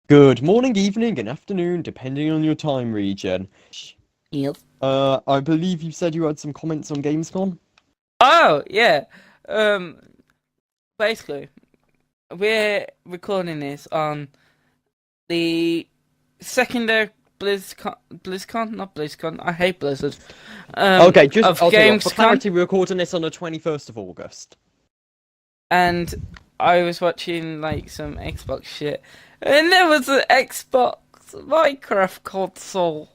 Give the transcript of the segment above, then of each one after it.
Good morning, evening, and afternoon, depending on your time region. Yep. I believe you said you had some comments on Gamescom? Oh, yeah. Um, Basically, we're recording this on the second day of BlizzCon, not BlizzCon. I hate Blizzard. Okay, Of I'll tell you what, for Gamescom, clarity, we're recording this on the 21st of August. and I was watching like some Xbox shit, and there was an Xbox Minecraft console.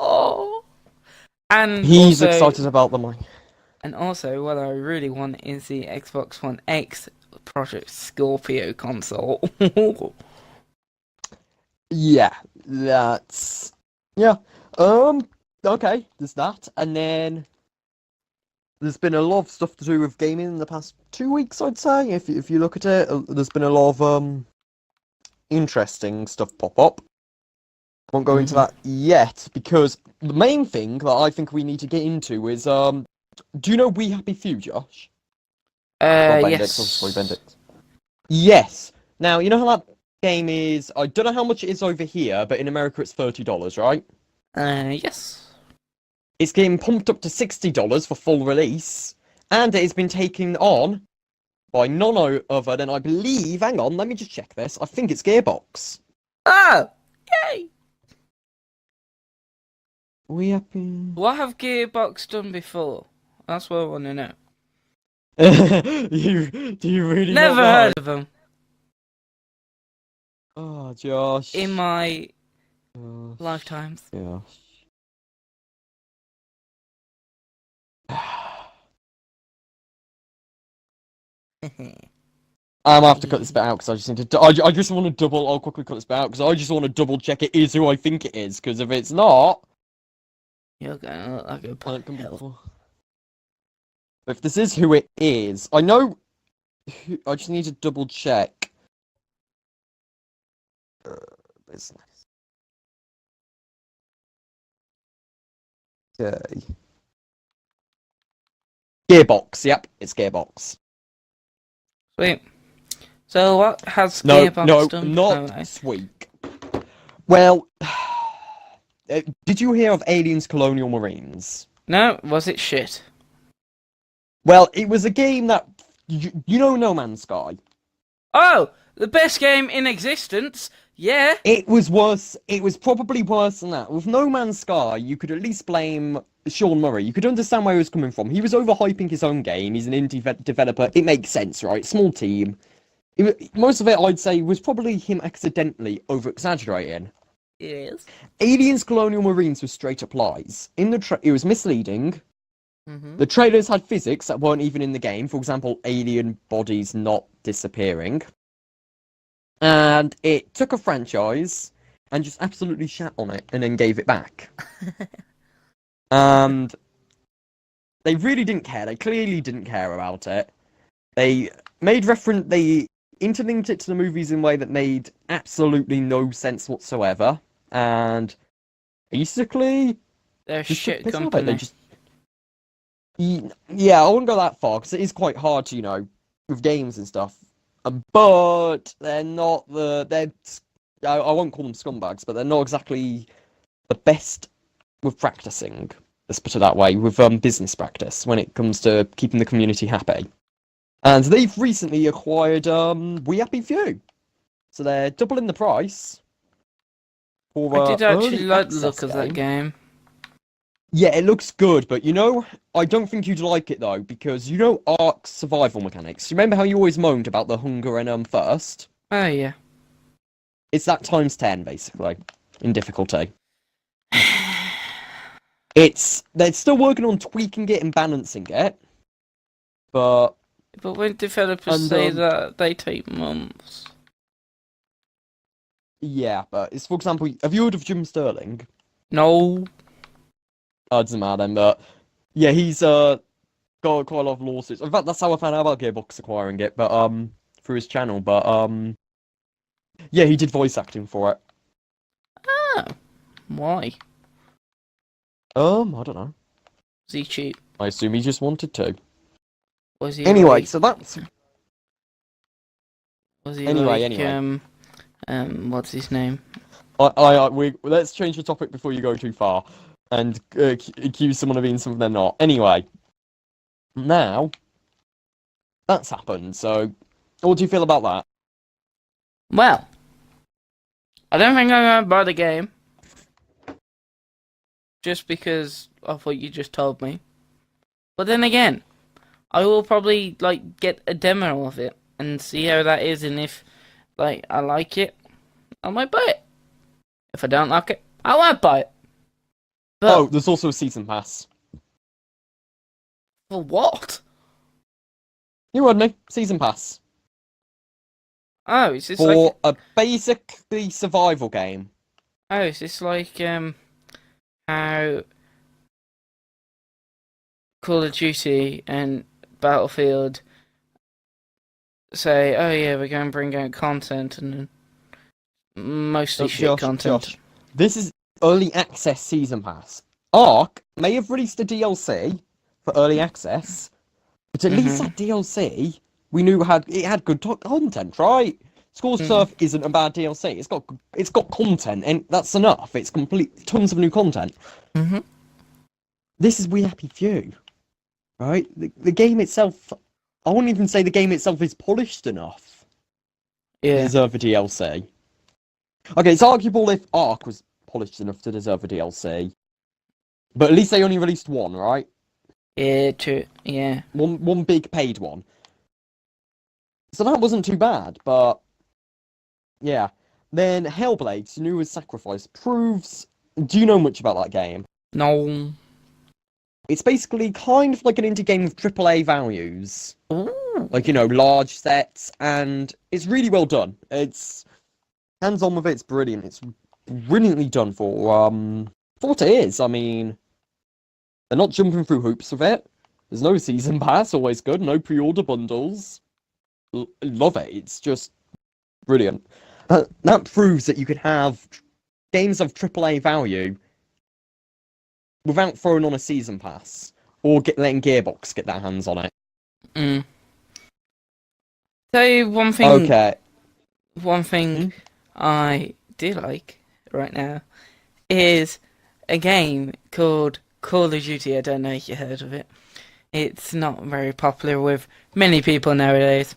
Oh. And He's also, excited about the mic. and also, what I really want is the Xbox One X Project Scorpio console. Yeah, that's... Yeah, um, okay, there's that, and then there's been a lot of stuff to do with gaming in the past 2 weeks, I'd say, if you look at it. There's been a lot of, interesting stuff pop up. I won't go into Mhm. that yet, because the main thing that I think we need to get into is, do you know We Happy Few, Josh? Not Bendix, obviously Yes. Bendix. Yes. Now, you know how that game is, I don't know how much it is over here, but in America it's $30, right? Yes. It's getting pumped up to $60 for full release, and it has been taken on by none other than, I believe, hang on, let me just check this, I think it's Gearbox. Oh, yay! We Happy... What have Gearbox done before? That's what I want to know. Do you really not Never know? heard of them Oh, in Josh. my Josh. lifetimes. Josh. I'm gonna have to cut this bit out because I just need to. I just want to double. I'll quickly cut this bit out because I just want to double check it is who I think it is. Because if it's not, You're gonna look like a I can be hell. before. If this is who it is, I know. I just need to double check. Business. Okay. Gearbox. Yep, it's Gearbox. Sweet. So what has No, Gearbox no, done? not Oh, Sweet. Well, did you hear of Aliens Colonial Marines? no, was it shit? Well, it was a game that you know No Man's Sky. Oh, the best game in existence. Yeah. It was worse. It was probably worse than that. With No Man's Sky, you could at least blame Sean Murray. You could understand where he was coming from. He was overhyping his own game. He's an indie developer. It makes sense, right? Small team. Most of it, I'd say, was probably him accidentally over-exaggerating. Yes. Aliens Colonial Marines was straight up lies. It was misleading. Mhm. The trailers had physics that weren't even in the game. For example, alien bodies not disappearing. And it took a franchise and just absolutely shat on it and then gave it back. And they really didn't care. They clearly didn't care about it. They they interlinked it to the movies in a way that made absolutely no sense whatsoever. And basically, They're a just took the shit piss out of it. They company. just. Yeah, I wouldn't go that far because it is quite hard to, with games and stuff. But they're not they're. I won't call them scumbags, but they're not exactly the best with practicing. Let's put it that way, with business practice when it comes to keeping the community happy. And they've recently acquired We Happy Few, so they're doubling the price for I did actually early like the look access of that game. game. Yeah, it looks good, but I don't think you'd like it though, because Ark survival mechanics. You remember how you always moaned about the hunger and thirst? Oh yeah. It's that times 10 basically in difficulty. They're still working on tweaking it and balancing it, but But when developers and say that, they take months. yeah, but it's for example, have you heard of Jim Sterling? No. Oh, it doesn't matter then, but yeah, he's got quite a lot of lawsuits. In fact, that's how I found out about Gearbox acquiring it, but through his channel. But yeah, he did voice acting for it. Oh. Why? I don't know. Was he cheap? I assume he just wanted to. Was he Anyway, like? so that's Was he anyway, like? anyway. what's his name? Let's change the topic before you go too far, and accuse someone of being something they're not. Anyway, now that's happened. So, what do you feel about that? Well, I don't think I'm gonna buy the game. Just because of what you just told me. But then again, I will probably like get a demo of it and see how that is, and if like I like it, I might buy it. If I don't like it, I won't buy it. But Oh, there's also a season pass. for what? You heard me. Season pass Oh, is this for like a basically survival game. oh, is this like how Call of Duty and Battlefield say, oh yeah, we're going to bring out content and mostly shit content. Josh, this is early access season pass. Ark may have released a DLC for early access, but at least that DLC we knew it had good content, right? Scores Surf isn't a bad DLC. It's got content, and that's enough. It's tons of new content. This is We Happy Few, right? The game itself, I wouldn't even say the game itself is polished enough to Yeah. deserve a DLC. Okay, it's arguable if Ark was polished enough to deserve a DLC, but at least they only released one, right? Yeah, true. Yeah. One big paid one. So that wasn't too bad, but yeah. Then Hellblade: Senua's Sacrifice proves. Do you know much about that game? No. It's basically kind of like an indie game with AAA values. Ooh. Like, large sets, and it's really well done. It's hands-on with it's brilliant. It's brilliantly done for what it is. I mean, they're not jumping through hoops with it. There's no season pass, always good. No pre-order bundles. Love it. It's just brilliant. That proves that you can have games of AAA value without throwing on a season pass or letting Gearbox get their hands on it. Tell you one thing. Okay. One thing I do like right now is a game called Call of Duty. I don't know if you heard of it. It's not very popular with many people nowadays.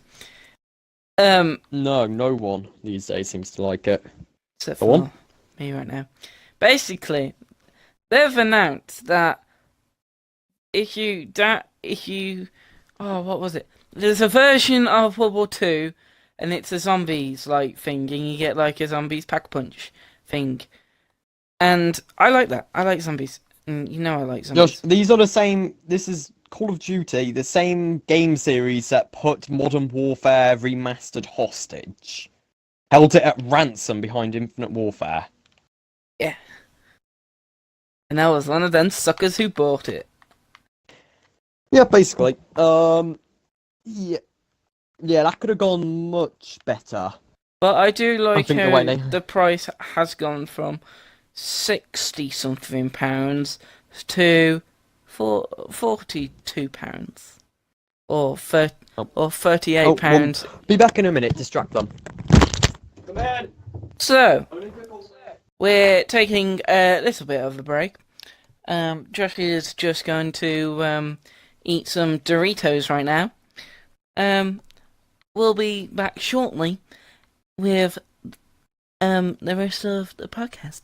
No one these days seems to like it. Except Go for on. me right now. Basically, they've announced that what was it? There's a version of World War II, and it's a zombies like thing, and you get like a zombies pack punch thing. And I like that. I like zombies. And I like zombies. Josh, these are the same. This is Call of Duty, the same game series that put Modern Warfare Remastered hostage, held it at ransom behind Infinite Warfare. Yeah. And I was one of them suckers who bought it. Yeah, basically. Yeah, that could have gone much better. But I do like think how the price has gone from £60-something to £42 or £38. Be back in a minute. Distract them. Come in. So we're taking a little bit of a break. Josh is just going to eat some Doritos right now. We'll be back shortly with the rest of the podcast.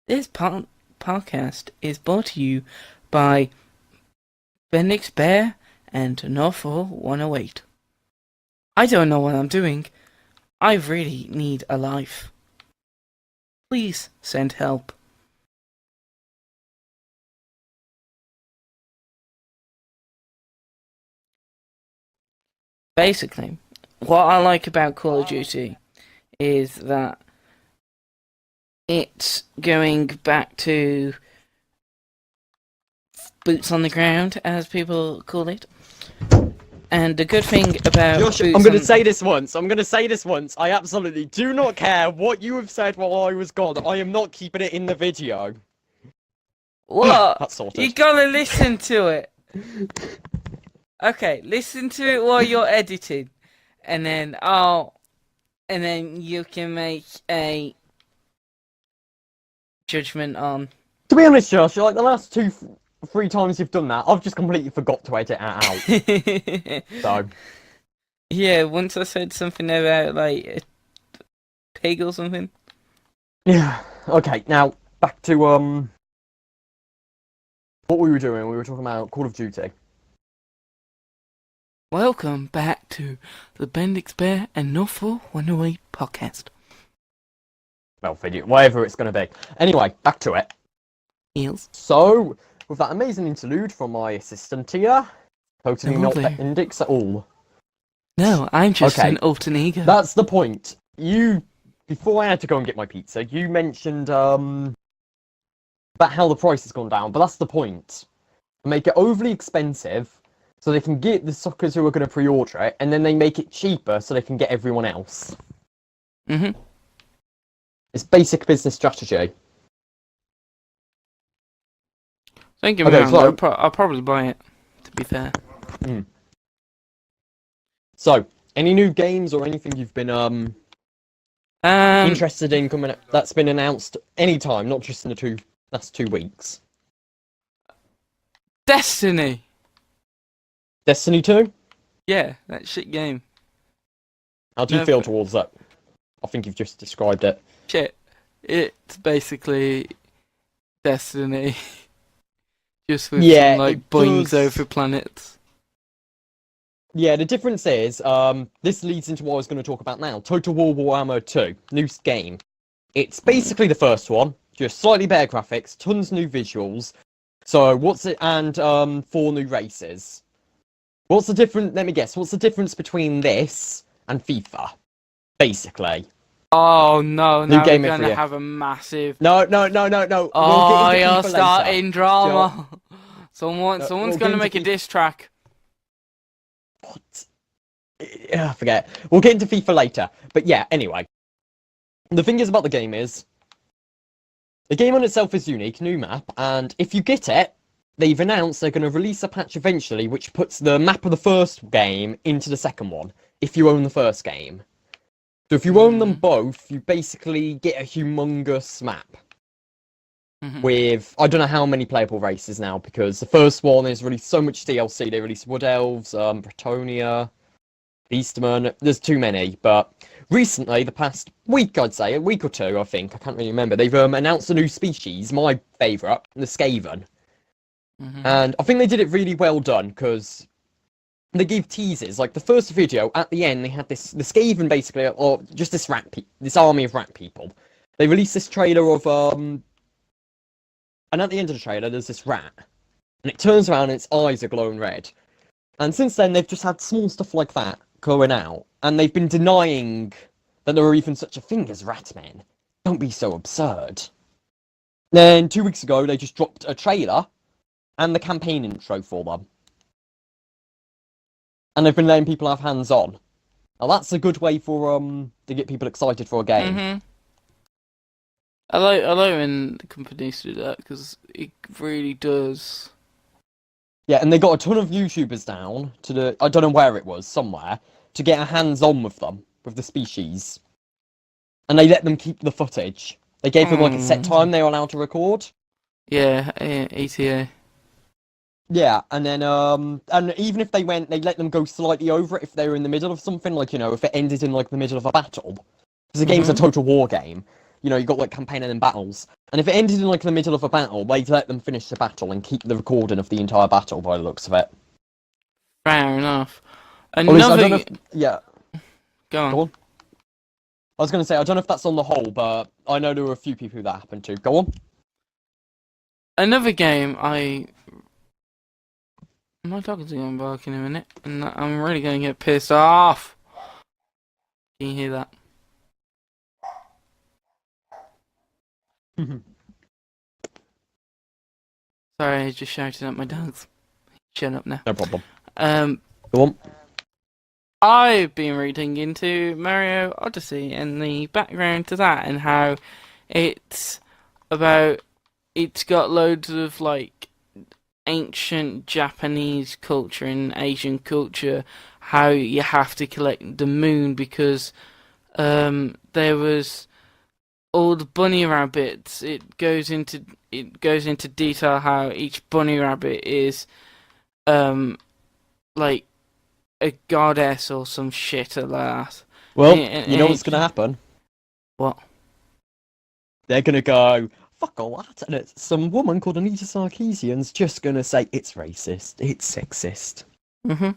This podcast is brought to you by Bendix Bear and Northfour108. I don't know what I'm doing. I really need a life. Please send help. Basically, what I like about Call of Duty is that it's going back to boots on the ground, as people call it. And the good thing about Josh, I'm going to say this once. I absolutely do not care what you have said while I was gone. I am not keeping it in the video. What? That's sorted. You gotta listen to it. Okay, listen to it while you're editing, and then you can make a judgment on. To be honest, Josh, like the last 3 times you've done that, I've just completely forgot to edit it out. So. Yeah, once I said something about like a pig or something. Yeah. Okay. Now back to what we were doing. We were talking about Call of Duty. Welcome back to the Bendix Bear and Northfour108 podcast. Well, whatever it's going to be. Anyway, back to it. Yes. So, with that amazing interlude from my assistant here, totally not Bendix at all. No, I'm just an alter ego. That's the point. Before I had to go and get my pizza, you mentioned about how the price has gone down, but that's the point. Make it overly expensive so they can get the suckers who are going to pre-order it, and then they make it cheaper so they can get everyone else. Mm-hmm. It's basic business strategy. Don't get me wrong, I'll probably buy it, to be fair. So, any new games or anything you've been interested in coming up that's been announced anytime, not just in the last 2 weeks? Destiny 2? Yeah, that shit game. How do you feel towards that? I think you've just described it. Shit. It's basically Destiny. Just with some, like, boings over planets. Yeah, the difference is, this leads into what I was going to talk about now. Total War Warhammer 2, new game. It's basically the first one, just slightly better graphics, tons new visuals. So, and 4 new races. What's the difference, let me guess, what's the difference between this and FIFA? Basically. Oh no, new now game we're gonna have a massive... No. Oh, you're starting drama. Someone's gonna make a diss track. What? Yeah, forget. We'll get into FIFA later. But yeah, anyway. The thing is about the game is, the game on itself is unique, new map, and if you get it, they've announced they're going to release a patch eventually which puts the map of the first game into the second one, if you own the first game. So if you own them both, you basically get a humongous map. With, I don't know how many playable races now, because the first one is released so much DLC. They released Wood Elves, Bretonia, Beastmen. There's too many, but recently, the past week, I'd say, a week or two, I think, I can't really remember, they've announced a new species, my favourite, the Skaven. And I think they did it really well done, because they gave teasers. Like, the first video, at the end, they had the Skaven, basically, or just this army of rat people. They released this trailer of, and at the end of the trailer, there's this rat. And it turns around and its eyes are glowing red. And since then, they've just had small stuff like that going out. And they've been denying that there are even such a thing as ratmen. Don't be so absurd. Then, 2 weeks ago, they just dropped a trailer and the campaign intro for them. And they've been letting people have hands-on. Now, that's a good way for, to get people excited for a game. I like when the companies do that, because it really does. Yeah, and they got a ton of YouTubers down to I don't know where it was, somewhere, to get a hands-on with them, with the species. And they let them keep the footage. They gave them, like, a set time they were allowed to record. Yeah, ETA. Yeah, and then, and even if they let them go slightly over it if they were in the middle of something, like, you know, if it ended in, like, the middle of a battle. Because the game's a total war game. You know, you got, like, campaign and then battles. And if it ended in, like, the middle of a battle, they'd let them finish the battle and keep the recording of the entire battle by the looks of it. Fair enough. Yeah. Go on. I was going to say, I don't know if that's on the whole, but I know there were a few people that happened to. Go on. Another game my dog is going to bark in a minute, and I'm really going to get pissed off. Can you hear that? Sorry, I just shouted at my dogs. Shut up now. No problem. Go on. I've been reading into Mario Odyssey and the background to that and how it's about it's got loads of like ancient Japanese culture and Asian culture, how you have to collect the moon because there was all the bunny rabbits. It goes into detail how each bunny rabbit is like a goddess or some shit like that. Well, And you know what's gonna happen? What? They're gonna go, fuck all that, and it's some woman called Anita Sarkeesian's just gonna say it's racist, it's sexist. Mm-hmm.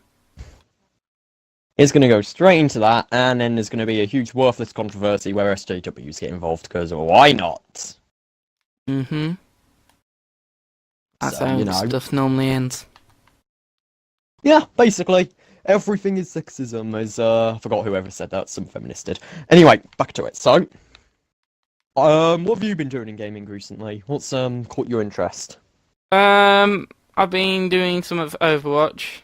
It's gonna go straight into that, and then there's gonna be a huge worthless controversy where SJWs get involved, because why not? Mm-hmm. That's So, how you know. stuff normally ends. Yeah, basically. Everything is sexism, as I forgot whoever said that, some feminist did. Anyway, back to it. So, what have you been doing in gaming recently? What's caught your interest? I've been doing some of Overwatch.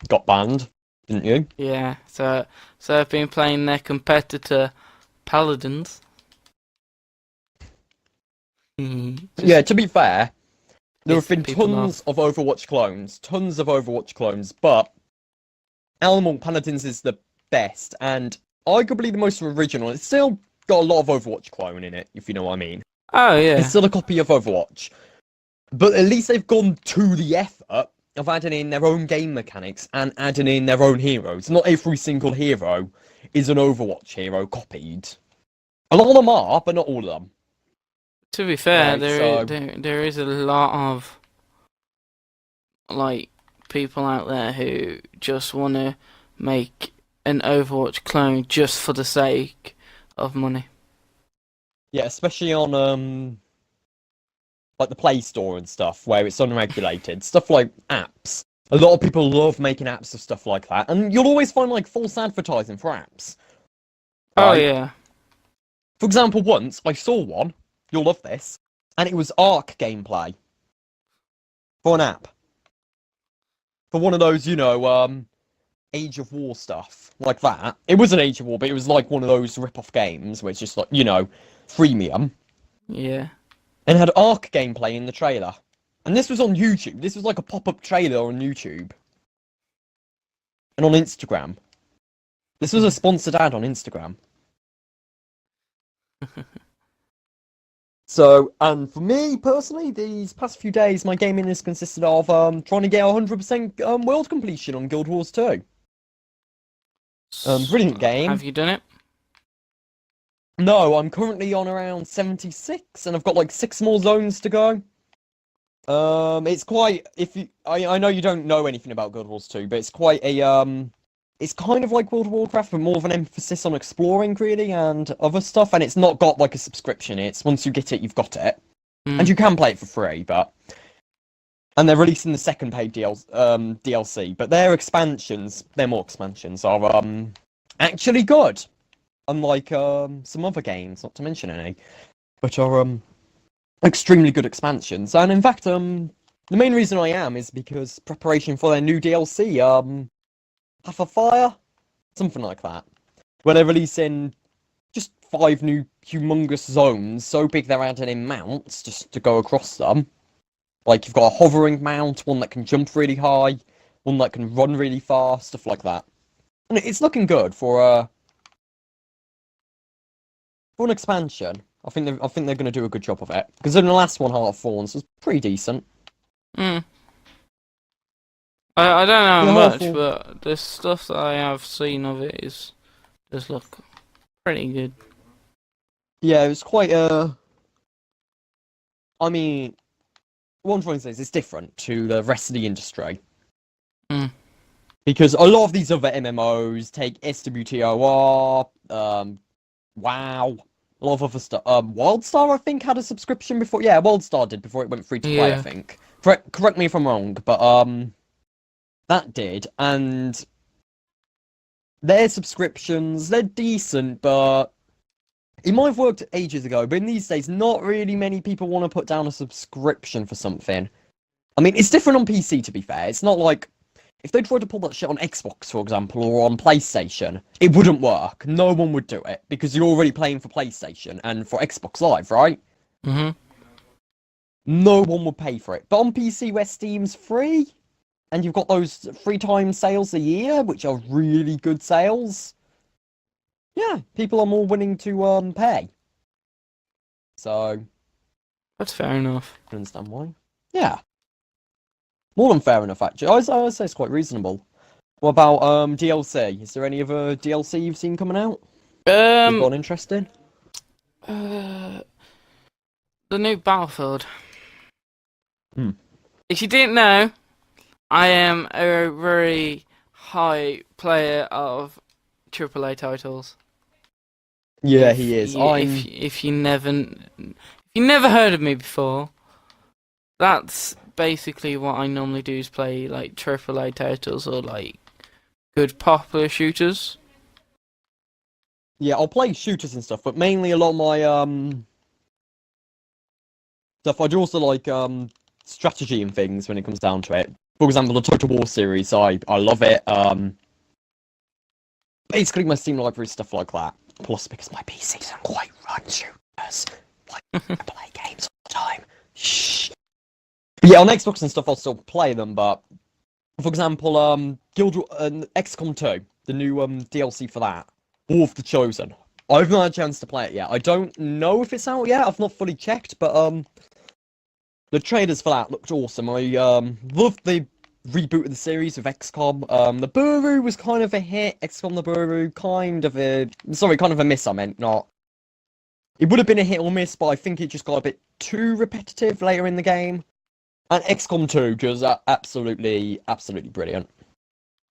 Got banned, didn't you? Yeah, so I've been playing their competitor, Paladins. Yeah, to be fair, there have been people tons of Overwatch clones, but Animal Paladins is the best, and arguably the most original. It's still got a lot of Overwatch clone in it, if you know what I mean. Oh yeah. It's still a copy of Overwatch. But at least they've gone to the effort of adding in their own game mechanics and adding in their own heroes. Not every single hero is an Overwatch hero copied. A lot of them are, but not all of them. To be fair, Right, there is a lot of like people out there who just want to make an Overwatch clone just for the sake of money. Yeah, especially on like the Play Store and stuff, where it's unregulated. Stuff like apps. A lot of people love making apps of stuff like that, and you'll always find like false advertising for apps. Oh Right? yeah. For example, once I saw one, you'll love this, and it was Ark gameplay for an app. For one of those, Age of War stuff, like that. It wasn't Age of War, but it was like one of those rip-off games where it's just like, freemium. Yeah. And had Ark gameplay in the trailer. And this was on YouTube. This was like a pop-up trailer on YouTube. And on Instagram. This was a sponsored ad on Instagram. So, and for me, personally, these past few days, my gaming has consisted of trying to get 100% world completion on Guild Wars 2. Brilliant game. Have you done it? No, I'm currently on around 76, and I've got like 6 more zones to go. It's quite, I know you don't know anything about Guild Wars 2, but it's quite a, it's kind of like World of Warcraft, but more of an emphasis on exploring, really, and other stuff, and it's not got like a subscription. It's once you get it, you've got it. And you can play it for free, but... And they're releasing the second paid DLC, but their more expansions, are actually good. Unlike some other games, not to mention any, but are extremely good expansions. And in fact, the main reason I am is because preparation for their new DLC, Path of Fire, something like that, where they're releasing just 5 new humongous zones, so big they're adding in mounts just to go across them. Like, you've got a hovering mount, one that can jump really high, one that can run really fast, stuff like that. And it's looking good for an expansion. I think they're going to do a good job of it. Because in the last one, Heart of Thorns was pretty decent. I don't know Yeah, much, but the stuff that I have seen of it does look pretty good. Yeah, it was quite I mean, one thing is it's different to the rest of the industry. Because a lot of these other MMOs take SWTOR, WoW, a lot of other stuff. WildStar, I think, had a subscription before. Yeah, WildStar did before it went free to play, I think. Correct me if I'm wrong, but that did, and their subscriptions, they're decent, but it might have worked ages ago, but in these days, not really many people want to put down a subscription for something. I mean, it's different on PC, to be fair. It's not like if they tried to pull that shit on Xbox, for example, or on PlayStation, it wouldn't work. No one would do it because you're already playing for PlayStation and for Xbox Live, right? Mhm. No one would pay for it. But on PC, where Steam's free, and you've got those 3 times sales a year, which are really good sales, yeah, people are more willing to pay. So That's fair enough. I understand why. Yeah, more than fair enough, actually. I would say it's quite reasonable. What about DLC? Is there any other DLC you've seen coming out? You've got interest in? The new Battlefield. Hmm. If you didn't know, I am a very high player of AAA titles. Yeah, he is. If you never heard of me before, that's basically what I normally do is play like AAA titles or like good popular shooters. Yeah, I'll play shooters and stuff, but mainly a lot of my stuff. I do also like strategy and things when it comes down to it. For example, the Total War series, I love it. Basically my Steam library, stuff like that. Plus, because my PC doesn't quite run shooters, like I play games all the time. Shh. But yeah, on Xbox and stuff, I'll still play them. But for example, XCOM 2, the new DLC for that, War of the Chosen. I've not had a chance to play it yet. I don't know if it's out yet. I've not fully checked, but the trailers for that looked awesome. I loved the reboot of the series with XCOM. The Buru was kind of a hit. XCOM the Buru, kind of a miss. I meant not. It would have been a hit or miss, but I think it just got a bit too repetitive later in the game. And XCOM 2 just absolutely brilliant.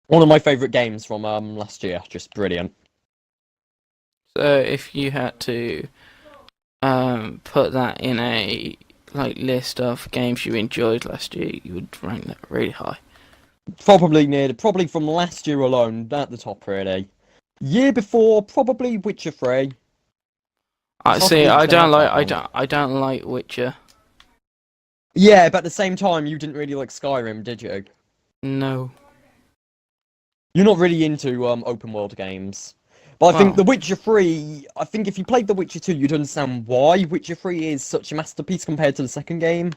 One of my favourite games from last year. Just brilliant. So if you had to put that in a like list of games you enjoyed last year, you would rank that really high. Probably from last year alone, at the top really. Year before, probably Witcher 3. I see. I don't like Witcher. Yeah, but at the same time, you didn't really like Skyrim, did you? No. You're not really into open world games. But I think The Witcher 3, I think if you played The Witcher 2, you'd understand why Witcher 3 is such a masterpiece compared to the second game.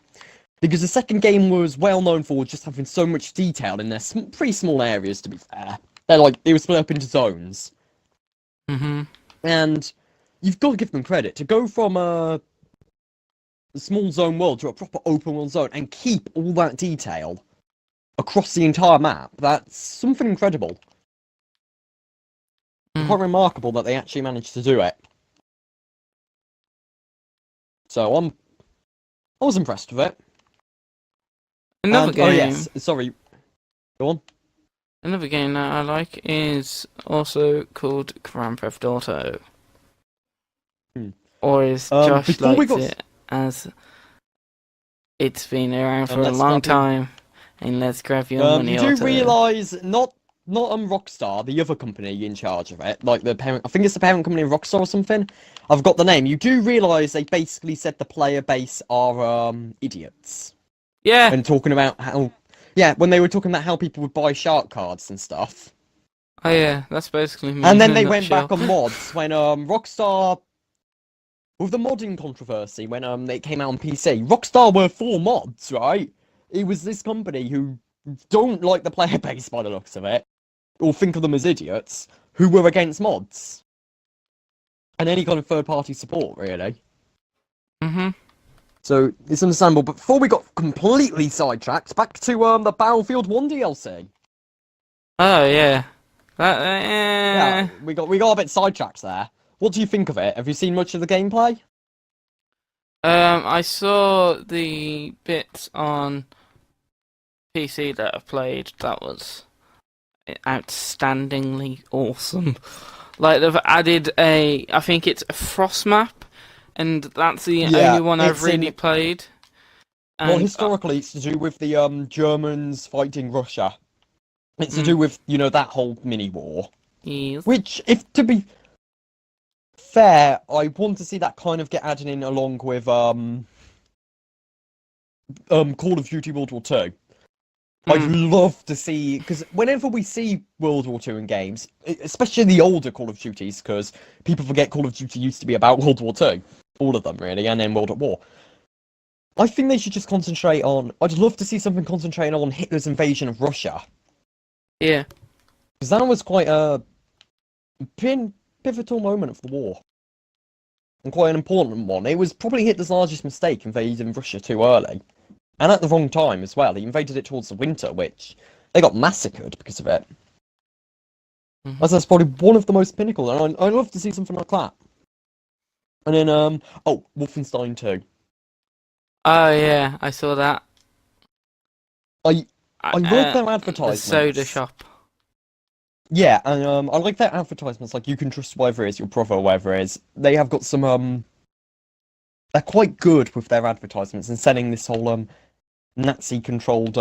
Because the second game was well known for just having so much detail in their pretty small areas, to be fair. It was split up into zones. Mm-hmm. And you've got to give them credit. To go from a small zone world to a proper open world zone and keep all that detail across the entire map, that's something incredible. Quite remarkable that they actually managed to do it. So I was impressed with it. Another game. Oh yes, sorry. Go on. Another game that I like is also called Grand Theft Auto. Or as Josh likes it, as it's been around for a long time, and let's grab your money. You do realise not Rockstar, the other company in charge of it, like the parent. I think it's the parent company of Rockstar or something. I've got the name. You do realise they basically said the player base are idiots. Yeah. And talking about when they were talking about how people would buy shark cards and stuff. Oh yeah, that's basically me. And then they went back on mods when Rockstar, with the modding controversy, when it came out on PC, Rockstar were for mods, right? It was this company who don't like the player base by the looks of it, or think of them as idiots, who were against mods. And any kind of third-party support, really. Mm-hmm. So, it's understandable, but before we got completely sidetracked, back to the Battlefield 1 DLC. Oh, yeah. Yeah, we got a bit sidetracked there. What do you think of it? Have you seen much of the gameplay? I saw the bits on PC that I've played. That was outstandingly awesome. Like, they've added I think it's a frost map, and that's the only one I've really played. And, well, historically, it's to do with the Germans fighting Russia. It's to do with, that whole mini-war. Yes. Which, if to be fair, I want to see that kind of get added in along with Call of Duty World War 2. I'd love to see, because whenever we see World War II in games, especially the older Call of Duties, because people forget Call of Duty used to be about World War II, all of them really, and then World at War. I think they should just concentrate on. I'd love to see something concentrating on Hitler's invasion of Russia. Yeah. Because that was quite a pivotal moment of the war. And quite an important one. It was probably Hitler's largest mistake, invading Russia too early. And at the wrong time as well. He invaded it towards the winter, which they got massacred because of it. That's probably one of the most pinnacle, and I'd love to see something like that. And then, Wolfenstein 2. Oh yeah, I saw that. I like their advertisements. The soda shop. Yeah, and I like their advertisements. Like, you can trust whoever it is, your brother, or whoever it is. They have got some they're quite good with their advertisements and selling this whole Nazi-controlled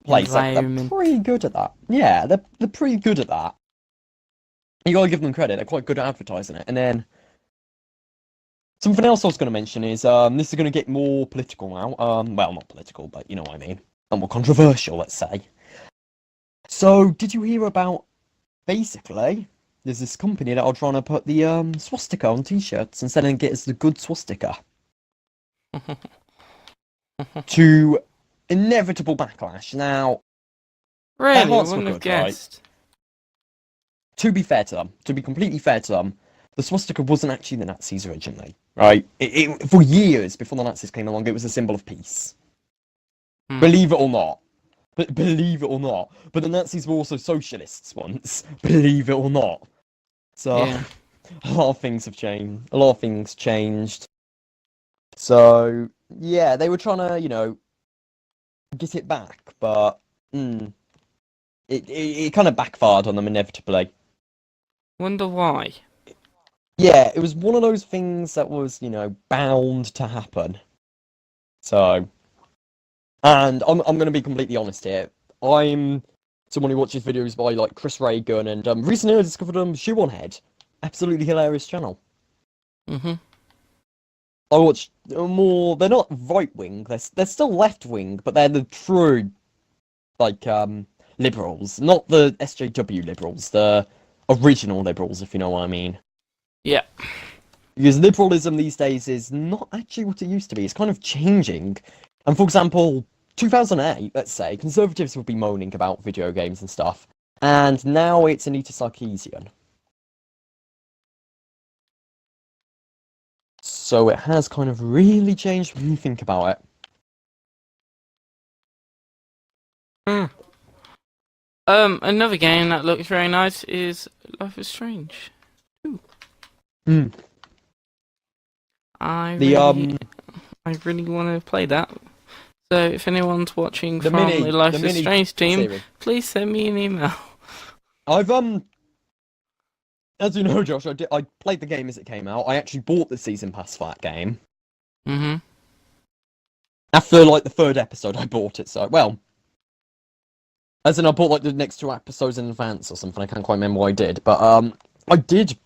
place. Like, they're pretty good at that. Yeah, they're pretty good at that. You gotta give them credit. They're quite good at advertising it. And then something else I was going to mention is this is going to get more political now. Well, not political, but you know what I mean. And more controversial, let's say. So, did you hear about, basically, there's this company that are trying to put the swastika on t-shirts and selling it as the good swastika. To inevitable backlash. Now, really, their I hearts wouldn't were have good, right? guessed. To be fair to them, to be completely fair to them, the swastika wasn't actually the Nazis originally, right? For years before the Nazis came along, it was a symbol of peace. Believe it or not. Believe it or not. But the Nazis were also socialists once. Believe it or not. So, Yeah. a lot of things have changed. A lot of things changed. So, yeah, they were trying to, you know, get it back, but it kind of backfired on them inevitably. Wonder why. Yeah, it was one of those things that was, you know, bound to happen. So, and I'm going to be completely honest here. I'm someone who watches videos by, like, Chris Reagan, and recently I discovered Shoe on Head. Absolutely hilarious channel. I watch more. They're not right wing. They're still left wing, but they're the true, like, liberals, not the SJW liberals, the original liberals, if you know what I mean. Yeah. Because liberalism these days is not actually what it used to be. It's kind of changing. And for example, 2008, let's say, conservatives would be moaning about video games and stuff, and now it's Anita Sarkeesian. So it has kind of really changed when you think about it. Another game that looks very nice is Life is Strange. I really want to play that. So if anyone's watching from the Life is Strange team, please send me an email. I've as you know, Josh, I played the game as it came out. I actually bought the season pass for that game. After like the third episode, I bought it. So as in I bought like the next 2 episodes in advance or something. I can't quite remember what I did, but I did.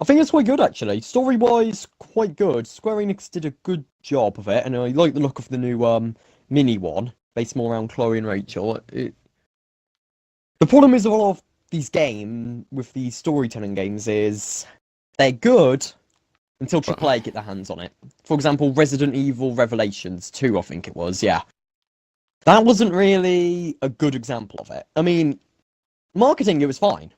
I think it's quite good actually. Story-wise, quite good. Square Enix did a good job of it, and I like the look of the new mini one, based more around Chloe and Rachel. The problem is a lot of these games with these storytelling games is they're good until AAA get their hands on it. For example, Resident Evil Revelations 2, I think it was. Yeah, that wasn't really a good example of it. I mean, marketing it was fine.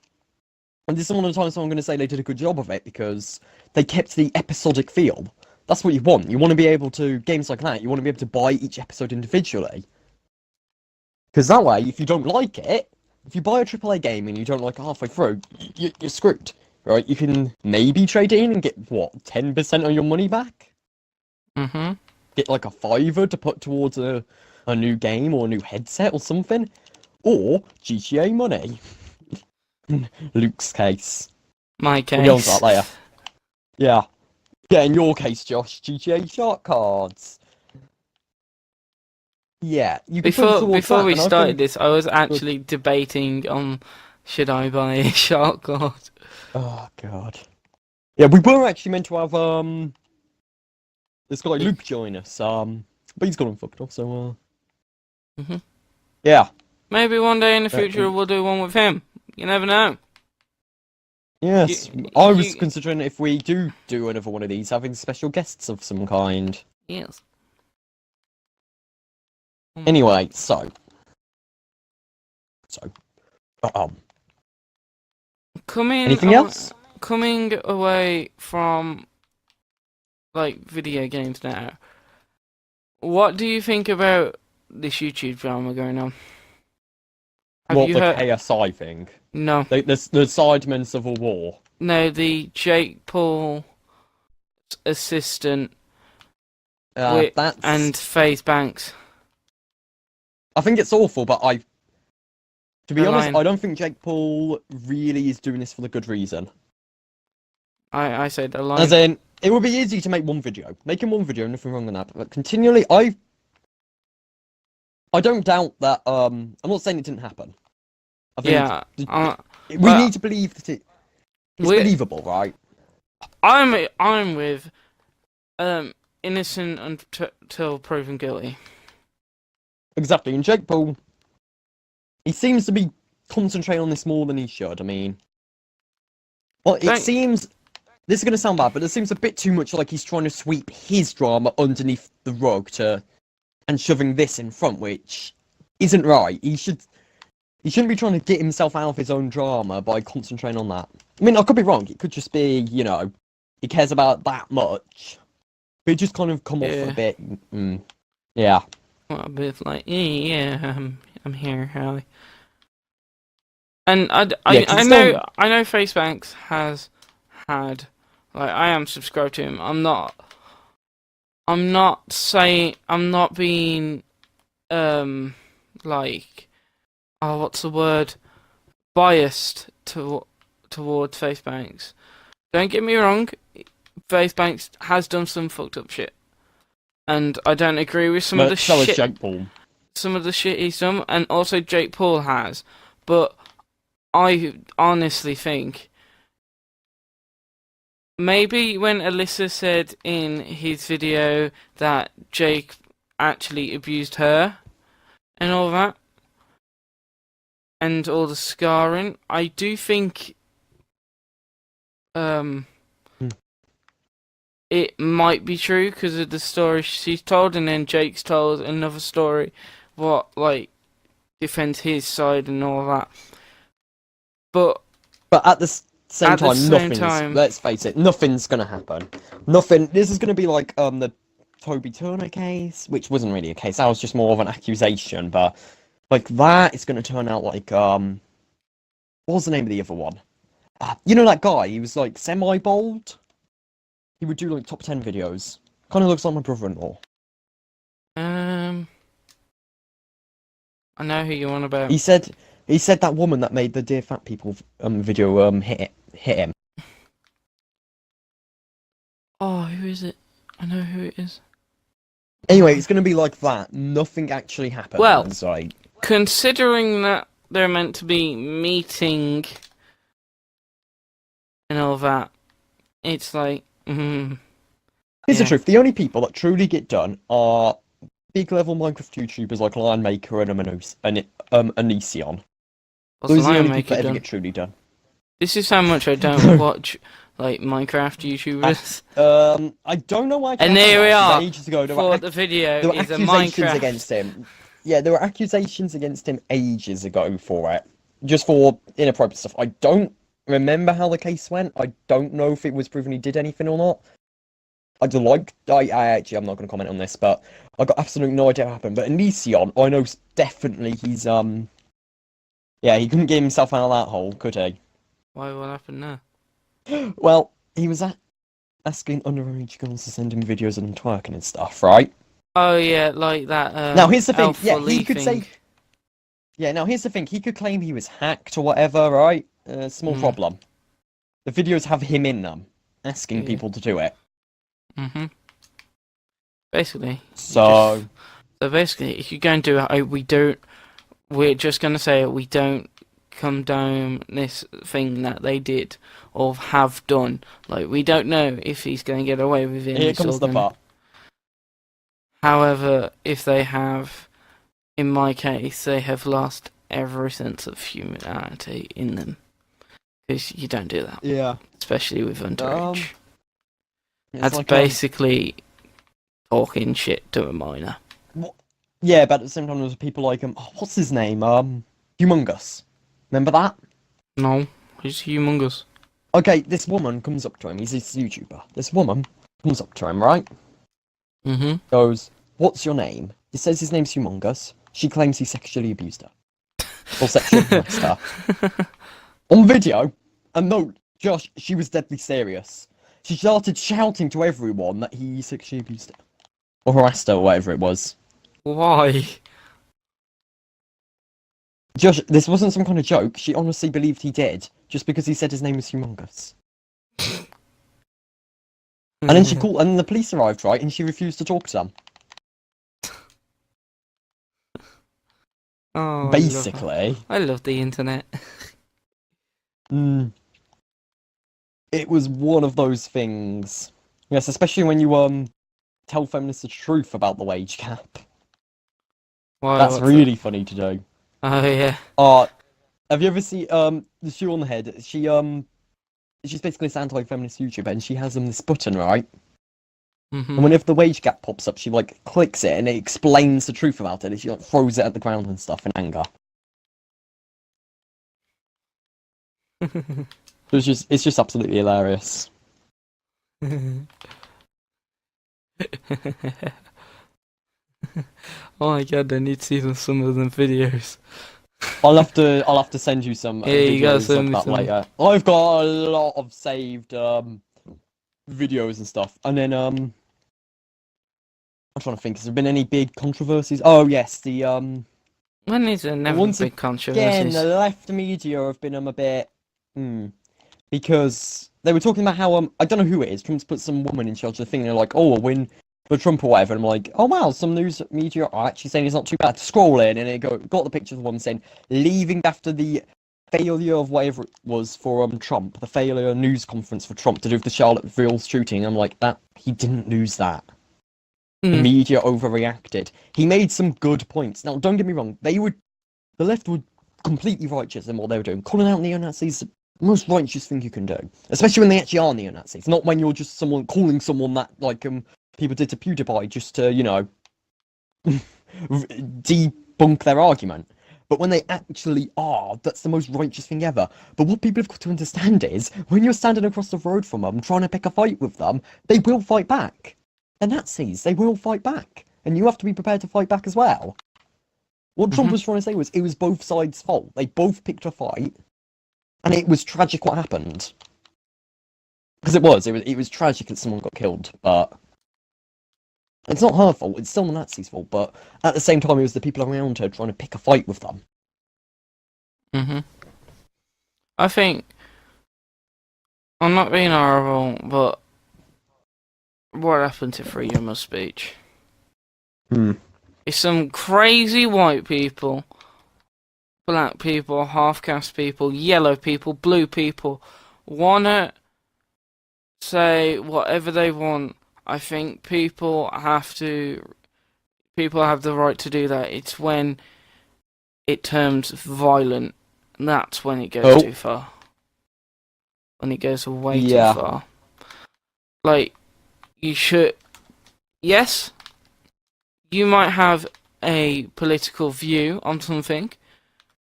And this is one of the times I'm going to say they did a good job of it because they kept the episodic feel. That's what you want. You want to be able to, games like that, you want to be able to buy each episode individually. Because that way, if you don't like it, if you buy a AAA game and you don't like it halfway through, you're screwed. Right? You can maybe trade it in and get, 10% of your money back? Get like a $5 to put towards a new game or a new headset or something? Or GTA money. Luke's case. My case. We'll get on to that later. Yeah. Yeah, in your case, Josh, GTA Shark cards. Yeah, you can before we started this, I was actually debating on should I buy a shark card. Oh god. Yeah, we were actually meant to have this guy Luke join us. But he's gone and fucked off, so Yeah. Maybe one day in the future we'll do one with him. You never know. Yes, I was considering if we do another one of these, having special guests of some kind. Yes. Anyway, so, anything else? Coming away from like video games now, what do you think about this YouTube drama going on? What, the KSI thing? No. The Sidemen Civil War? No, the Jake Paul assistant and FaZe Banks. I think it's awful, but to be honest, I don't think Jake Paul really is doing this for the good reason. I said the line. As in, it would be easy to make one video. Making one video, nothing wrong with that. But continually, I don't doubt that. I'm not saying it didn't happen. I think we need to believe that it's believable, right? I'm with innocent until proven guilty. Exactly, and Jake Paul, he seems to be concentrating on this more than he should. I mean, well, it seems. This is going to sound bad, but it seems a bit too much like he's trying to sweep his drama underneath the rug and shoving this in front, which isn't right. He shouldn't be trying to get himself out of his own drama by concentrating on that. I mean, I could be wrong. It could just be, he cares about that much. But it just kind of come off a bit. Yeah. Well, a bit like, I'm here, Harley. And I know FaZe Banks has had, like, I am subscribed to him. I'm not being, like, what's the word? Biased towards FaZe Banks. Don't get me wrong, FaZe Banks has done some fucked up shit. And I don't agree with some of the shit. Jake Paul. Some of the shit he's done, and also Jake Paul has. But I honestly think maybe when Alyssa said in his video that Jake actually abused her and all that, and all the scarring, I do think it might be true because of the story she's told, and then Jake's told another story what, like, defends his side and all that. But at the same time, let's face it, nothing's gonna happen. Nothing. This is gonna be like the Toby Turner case, which wasn't really a case. That was just more of an accusation. But like that, it's gonna turn out like what was the name of the other one? You know that guy? He was like semi-bald. He would do like top 10 videos. Kind of looks like my brother-in-law. I know who you want about. He said that woman that made the Dear Fat People video hit him. Oh, who is it? I know who it is. Anyway, it's going to be like that. Nothing actually happened. Well, considering that they're meant to be meeting and all that, it's like, Here's the truth. The only people that truly get done are big level Minecraft YouTubers like Lion Maker and Onision. Those are the only people that ever get truly done. This is how much I don't watch like Minecraft YouTubers. I don't know why. And there we are. Ages ago, the video there were is accusations a Minecraft against him. Yeah, there were accusations against him ages ago for it, just for inappropriate stuff. I don't remember how the case went. I don't know if it was proven he did anything or not. I actually, I'm not going to comment on this, but I got absolutely no idea what happened. But Onision, I know definitely he's yeah, he couldn't get himself out of that hole, could he? Why? What happened there? Well, he was asking underage girls to send him videos of them twerking and stuff, right? Oh yeah, like that. Now here's the thing. Yeah, he could say. Yeah, now here's the thing. He could claim he was hacked or whatever, right? Small problem. The videos have him in them, asking people to do it. Basically. So basically, if you go and do it, we're just gonna say we don't condone this thing that they did or have done. Like, we don't know if he's going to get away with it. Here comes the part. However, if they have, in my case, they have lost every sense of humanity in them. Because you don't do that. Yeah. Especially with underage. It's That's basically talking shit to a minor. Yeah, but at the same time, there's people like what's his name? Humongous. Remember that? No, he's humongous. Okay, this woman comes up to him. He's a YouTuber. This woman comes up to him, right? Mm-hmm. Goes, "What's your name?" He says his name's Humongous. She claims he sexually abused her. Or sexually harassed her. On video. And no, Josh, she was deadly serious. She started shouting to everyone that he sexually abused her. Or harassed her, or whatever it was. Why? Josh, this wasn't some kind of joke. She honestly believed he did, just because he said his name was Humongous. And then and then the police arrived, right, and she refused to talk to them. Oh, basically. I love the internet. It was one of those things. Yes, especially when you tell feminists the truth about the wage gap. Why, That's really funny to do. Oh yeah. Have you ever seen the shoe on the head? She's basically this anti-feminist YouTuber, and she has this button, right? Mm-hmm. And whenever the wage gap pops up, she like clicks it and it explains the truth about it, and she like throws it at the ground and stuff in anger. It's just absolutely hilarious. Oh my god, I need to see some of them videos. I'll have to send you some Yeah, you gotta videos send of me that some. later. I've got a lot of saved videos and stuff. And then I'm trying to think, has there been any big controversies? Oh yes, the When is there never once big again controversies? the left media have been a bit because they were talking about how I don't know who it is. Trump's put some woman in charge of the thing. And they're like, oh, we'll win for Trump or whatever. And I'm like, oh wow, some news media are actually saying it's not too bad. Scroll in and it got the picture of the woman saying leaving after the failure of whatever it was for Trump, the failure news conference for Trump to do with the Charlottesville shooting. I'm like, that he didn't lose that. The media overreacted. He made some good points. Now, don't get me wrong, the left were completely righteous in what they were doing. Calling out neo-Nazis, the most righteous thing you can do. Especially when they actually are neo-Nazis. Not when you're just calling someone that, like, people did to PewDiePie just to, you know, debunk their argument. But when they actually are, that's the most righteous thing ever. But what people have got to understand is, when you're standing across the road from them, trying to pick a fight with them, they will fight back. They're Nazis, they will fight back. And you have to be prepared to fight back as well. What Trump was trying to say was, it was both sides' fault. They both picked a fight, and it was tragic what happened. Because it was tragic that someone got killed, but it's not her fault, it's still the Nazis' fault, but at the same time, it was the people around her trying to pick a fight with them. I think, I'm not being horrible, but what happened to freedom of speech? It's some crazy white people, black people, half-caste people, yellow people, blue people, wanna say whatever they want. I think people have the right to do that. It's when it turns violent, and that's when it goes too far. When it goes way too far. Like, you should... Yes, you might have a political view on something,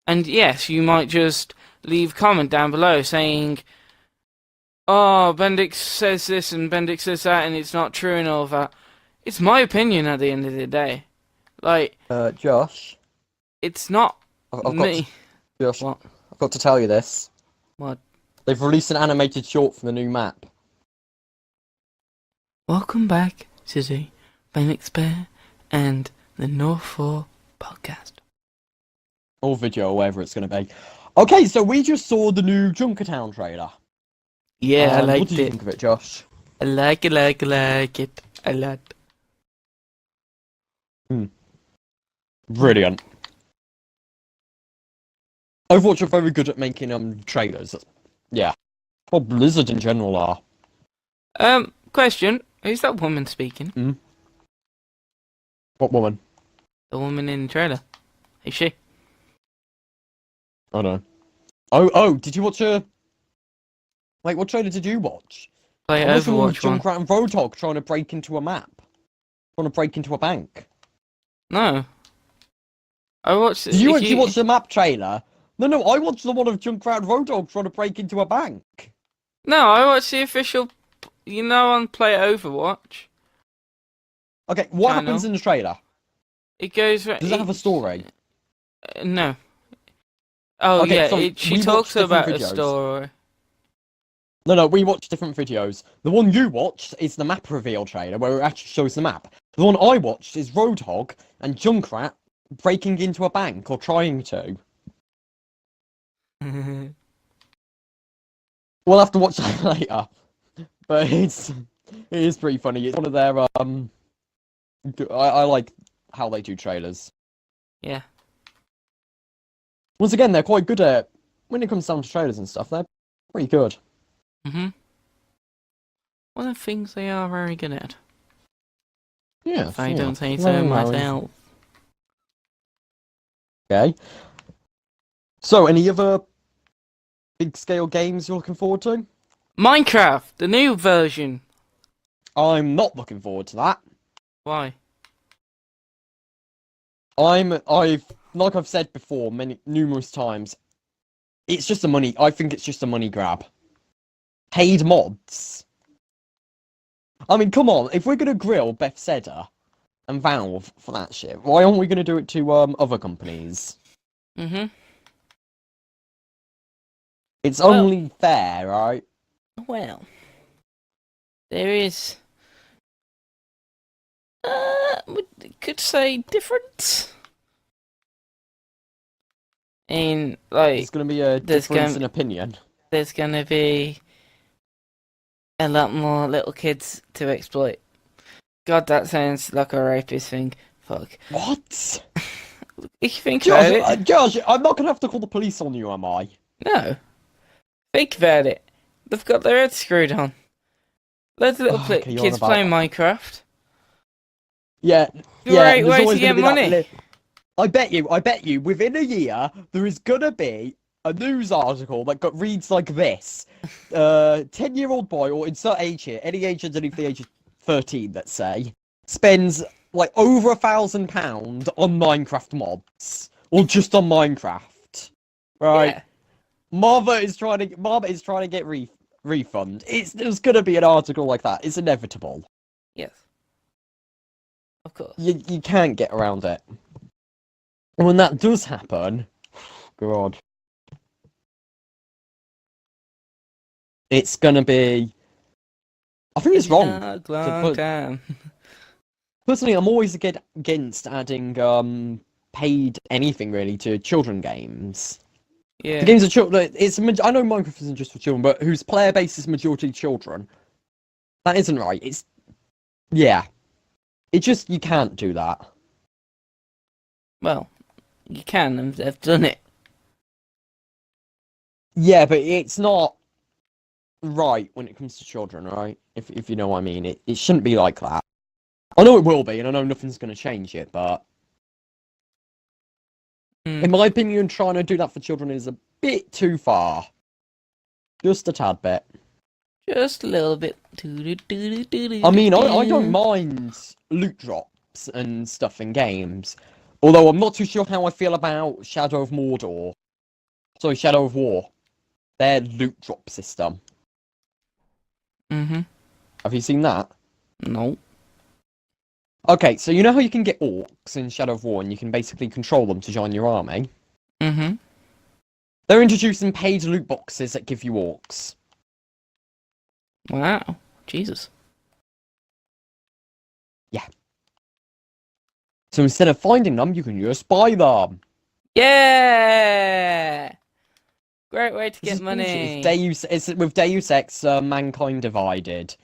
and yes, you might just leave a comment down below saying, oh, Bendix says this and Bendix says that and it's not true and all of that. It's my opinion at the end of the day. Like, Josh? It's not me. Josh, what? I've got to tell you this. What? They've released an animated short for the new map. Welcome back to the Bendix Bear and the Northfour podcast. Or video, or whatever it's going to be. Okay, so we just saw the new Junkertown trailer. Yeah, I liked What did you think of it, Josh? I like it. I like it. Brilliant. Overwatch are very good at making trailers. Yeah. Well, Blizzard in general are. Question. Who's that woman speaking? What woman? The woman in the trailer. Is she? I don't know. Oh, did you watch a... Wait, what trailer did you watch? Play I watched the one with Overwatch one. Junkrat and Roadhog trying to break into a map. Trying to break into a bank. No. I watched. Did you actually watch the map trailer? No, I watched the one of Junkrat and Roadhog trying to break into a bank. No, I watched the official. On Play Overwatch. Okay, what Channel. happens in the trailer? It goes. Does it have a story? No. Oh Okay, yeah, so she we talks watched different about a videos. story. No, we watched different videos. The one you watched is the map reveal trailer, where it actually shows the map. The one I watched is Roadhog and Junkrat breaking into a bank, or trying to. We'll have to watch that later. But it is pretty funny. It's one of their, I like how they do trailers. Yeah. Once again, they're quite good at, when it comes down to trailers and stuff, they're pretty good. One of the things they are very good at. Yeah. If I don't say so myself. Okay. So, any other big scale games you're looking forward to? Minecraft, the new version. I'm not looking forward to that. Why? Like I've said before numerous times, it's just I think it's just a money grab. Paid mods. I mean, come on, if we're gonna grill Bethesda and Valve for that shit, why aren't we gonna do it to other companies? It's only fair, right? Well, there is. Could say difference. In There's gonna be a difference in opinion. There's gonna be a lot more little kids to exploit. God, that sounds like a rapist thing. Fuck. What? If you think about it, Josh, I'm not gonna have to call the police on you, am I? No. Think about it. They've got their heads screwed on. Loads of little kids playing Minecraft. Yeah. Great way to get money. I bet you, within a year, there is gonna be a news article that reads like this. 10-year-old boy, or insert age here, any age underneath the age of 13, let's say, spends like over £1,000 on Minecraft mods. Or just on Minecraft. Right? Yeah. Mama is trying to get refund. There's gonna be an article like that. It's inevitable. Yes. Of course. You can't get around it. And when that does happen, God, it's gonna be. I think it's wrong. Personally, I'm always against adding paid anything really to children games. Yeah. The games are children. I know Minecraft isn't just for children, but whose player base is majority children. That isn't right. Yeah. You can't do that. Well, you can, and they've done it. Yeah, but it's not right when it comes to children, right? If you know what I mean. It shouldn't be like that. I know it will be, and I know nothing's going to change it, but... In my opinion, trying to do that for children is a bit too far. Just a tad bit. Just a little bit. I mean, I don't mind loot drops and stuff in games. Although I'm not too sure how I feel about Shadow of Mordor. Sorry, Shadow of War. Their loot drop system. Have you seen that? No. Okay, so you know how you can get orcs in Shadow of War and you can basically control them to join your army? They're introducing paid loot boxes that give you orcs. Wow. Jesus. Yeah. So instead of finding them, you can just buy them. Yeah! Great way to get money. It's with Deus Ex, Mankind Divided.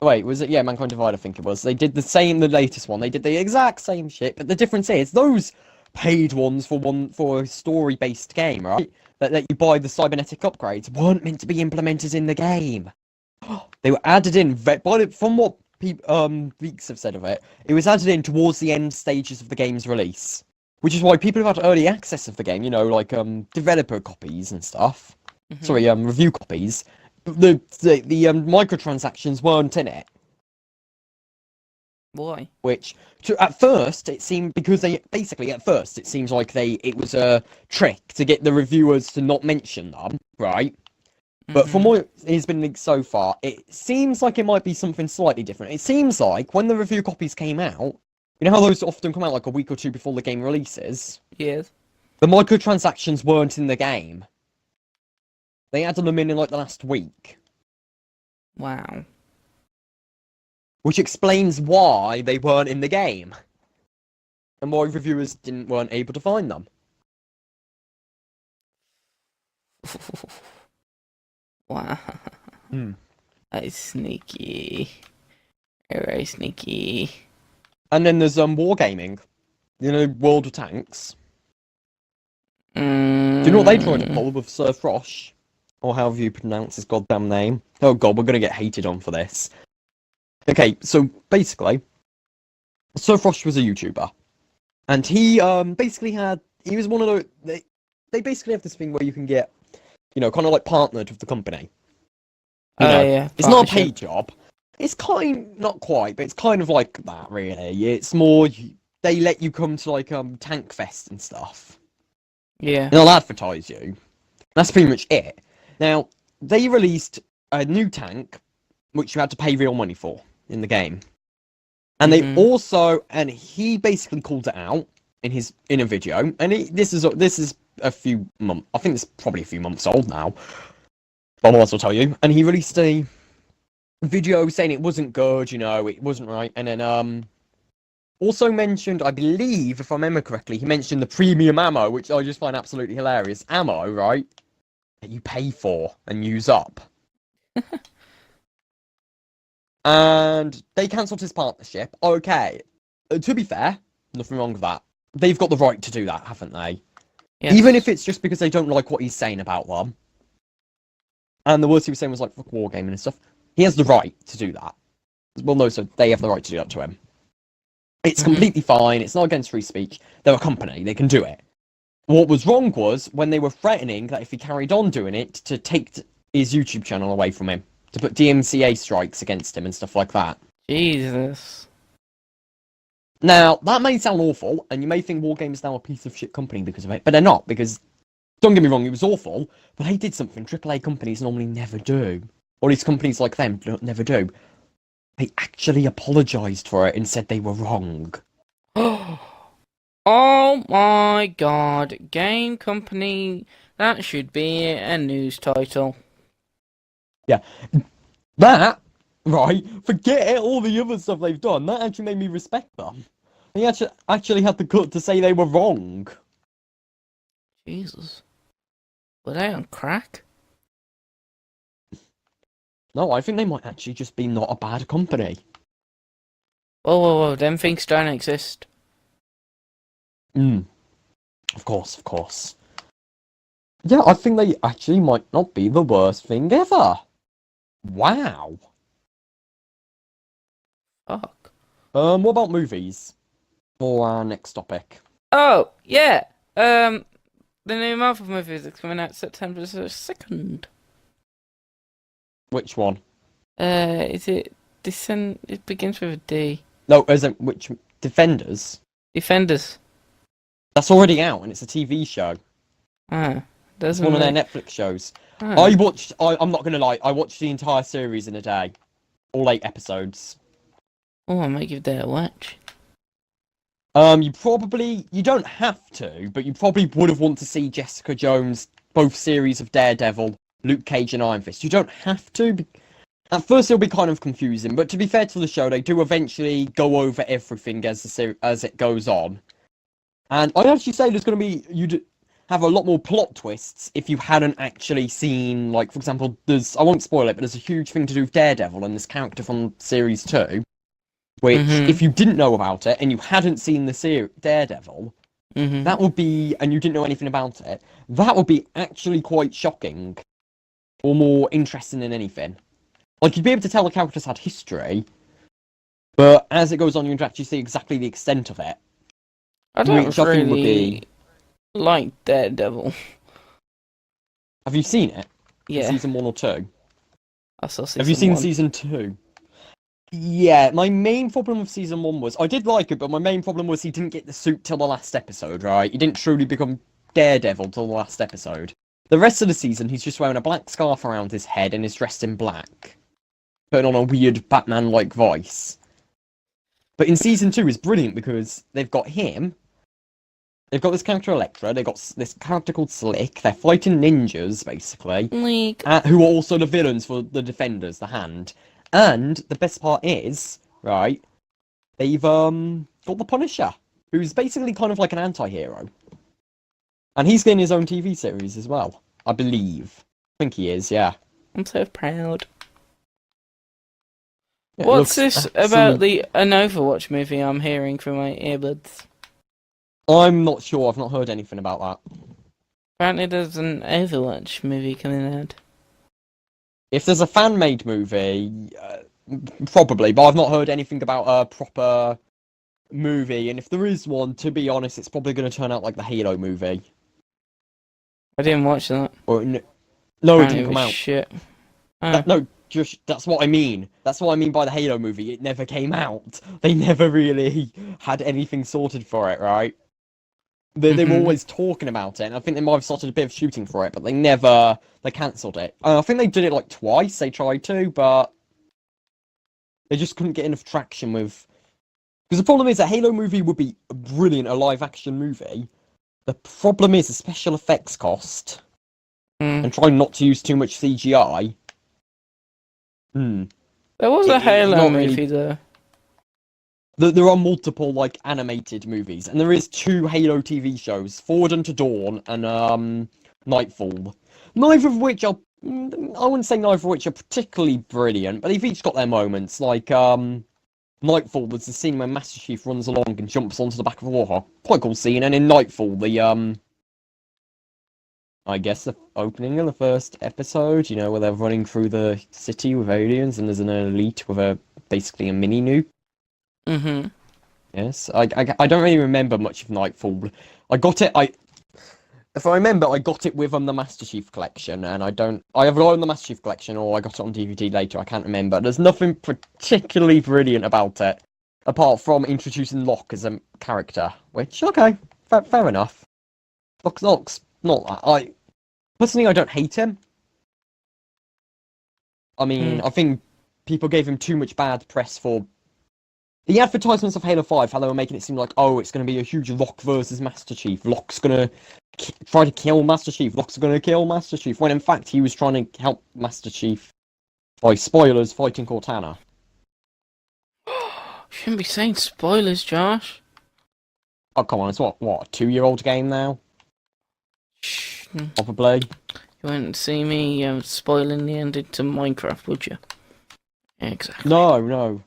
Wait, was it? Yeah, Mankind Divided, I think it was. They did the latest one. They did the exact same shit, but the difference is those paid ones for a story-based game, right? That you buy the cybernetic upgrades weren't meant to be implemented in the game. They were added in from what leaks have said of it. It was added in towards the end stages of the game's release. which is why people have had early access of the game. You know, like developer copies and stuff. Mhm. Sorry, review copies. But the microtransactions weren't in it. Why? Which at first it seemed because at first it seems like it was a trick to get the reviewers to not mention them, right? But from what has been leaked so far, it seems like it might be something slightly different. It seems like when the review copies came out, you know how those often come out like a week or two before the game releases? Yes. The microtransactions weren't in the game. They added them in like the last week. Wow. Which explains why they weren't in the game. And why reviewers weren't able to find them. Wow. Hmm. That is sneaky. Very sneaky. And then there's Wargaming. You know, World of Tanks. Do you know what they tried to pull with Sir Frosh? Or however you pronounce his goddamn name. Oh god, we're gonna get hated on for this. Okay, so basically, Sir Frosh was a YouTuber. And he basically he was one of the they basically have this thing where you can get, you know, kind of like partnered with the company. You know, Yeah. it's not a paid job. It's not quite, but it's kind of like that, really. It's more, they let you come to, like, Tank Fest and stuff. Yeah. And they'll advertise you. That's pretty much it. Now, they released a new tank, which you had to pay real money for in the game. And they also, and he basically called it out in a video, and this is a few months, I think it's probably a few months old now, but I might as well tell you. And he released a video saying it wasn't good, you know, it wasn't right, and then also mentioned, I believe, if I remember correctly, he mentioned the premium ammo, which I just find absolutely hilarious. Ammo, right, that you pay for and use up. And they cancelled his partnership. Okay, to be fair, nothing wrong with that. They've got the right to do that, haven't they? Yes. Even if it's just because they don't like what he's saying about them. And the words he was saying was like, fuck wargaming and stuff. He has the right to do that. Well, no, so they have the right to do that to him. It's completely fine. It's not against free speech. They're a company. They can do it. What was wrong was when they were threatening that if he carried on doing it, to take his YouTube channel away from him. To put DMCA strikes against him and stuff like that. Jesus. Now, that may sound awful, and you may think Wargaming is now a piece of shit company because of it, but they're not, because, don't get me wrong, it was awful, but they did something AAA companies normally never do. Or these companies like them never do. They actually apologised for it and said they were wrong. Oh my god. Game company. That should be a news title. Yeah. That, right, forget all the other stuff they've done, that actually made me respect them. They actually had the gut to say they were wrong. Jesus. Were they on crack? No, I think they might actually just be not a bad company. Whoa. Them things don't exist. Of course. Yeah, I think they actually might not be the worst thing ever. Wow. Fuck. What about movies? For our next topic. Oh, yeah. The new Marvel movie is coming out September 2nd. Which one? Is it It begins with a D. No, isn't which Defenders? Defenders. That's already out, and it's a TV show. Ah, It's doesn't one of their make- Netflix shows. Ah. I'm not gonna lie, I watched the entire series in a day. All 8 episodes. Oh, I might give that a watch. You don't have to, but you probably would have wanted to see Jessica Jones, both series of Daredevil, Luke Cage and Iron Fist. You don't have to. At first it'll be kind of confusing, but to be fair to the show, they do eventually go over everything as it goes on. And I'd actually say there's going to be, you'd have a lot more plot twists if you hadn't actually seen, like, for example, I won't spoil it, but there's a huge thing to do with Daredevil and this character from Series 2, which, if you didn't know about it, and you hadn't seen the Daredevil, that would be, and you didn't know anything about it, that would be actually quite shocking, or more interesting than anything. Like, you'd be able to tell the characters had history, but as it goes on, you'd actually see exactly the extent of it. I don't which I think would really be. like Daredevil. Have you seen it? Yeah, Season 1 or 2? I saw Have you season seen one. season 2? Yeah, my main problem with season 1 was I did like it, but my main problem was he didn't get the suit till the last episode, right? He didn't truly become Daredevil till the last episode. The rest of the season, he's just wearing a black scarf around his head and is dressed in black, putting on a weird Batman-like voice. But in season 2 is brilliant because they've got him, they've got this character Elektra, they've got this character called Slick, they're fighting ninjas, basically, Like, who are also the villains for the Defenders, the Hand. And the best part is, right, they've got the Punisher, who's basically kind of like an anti-hero. And he's getting his own TV series as well, I believe. I think he is, yeah. I'm so proud. Yeah, it What's looks this about absolute... an Overwatch movie I'm hearing through my earbuds? I'm not sure, I've not heard anything about that. Apparently there's an Overwatch movie coming out. If there's a fan-made movie, probably, but I've not heard anything about a proper movie. And if there is one, to be honest, it's probably going to turn out like the Halo movie. I didn't watch that. Or no, it Apparently didn't come was out. shit. Oh. No, just that's what I mean. That's what I mean by the Halo movie. It never came out. They never really had anything sorted for it, right? They were always talking about it, and I think they might have started a bit of shooting for it, but they cancelled it. I think they did it like twice. They tried to, but they just couldn't get enough traction with. Because the problem is, a Halo movie would be brilliant, a live-action movie. The problem is the special effects cost, and trying not to use too much CGI. There was a Halo movie though. There are multiple like animated movies, and there is 2 Halo TV shows: Forward Unto Dawn and Nightfall. Neither of which are, I wouldn't say neither of which are particularly brilliant, but they've each got their moments. Like Nightfall, there's the scene where Master Chief runs along and jumps onto the back of a warhawk. Quite cool scene. And in Nightfall, I guess the opening of the first episode, you know, where they're running through the city with aliens, and there's an elite with basically a mini nuke. Yes, I don't really remember much of Nightfall. I got it. If I remember, I got it with the Master Chief collection, and I either got it on the Master Chief collection or I got it on DVD later. I can't remember. There's nothing particularly brilliant about it, apart from introducing Locke as a character. Which, okay, fair enough. Locke's not that. Personally, I don't hate him. I mean, I think people gave him too much bad press for the advertisements of Halo 5, how they were making it seem like, oh, it's going to be a huge Locke versus Master Chief. Locke's going to try to kill Master Chief. Locke's going to kill Master Chief. When in fact, he was trying to help Master Chief by, spoilers, fighting Cortana. Shouldn't be saying spoilers, Josh. Oh, come on, it's what, a 2-year-old game now? Shh. Probably. You wouldn't see me spoiling the ending to Minecraft, would you? Exactly. No.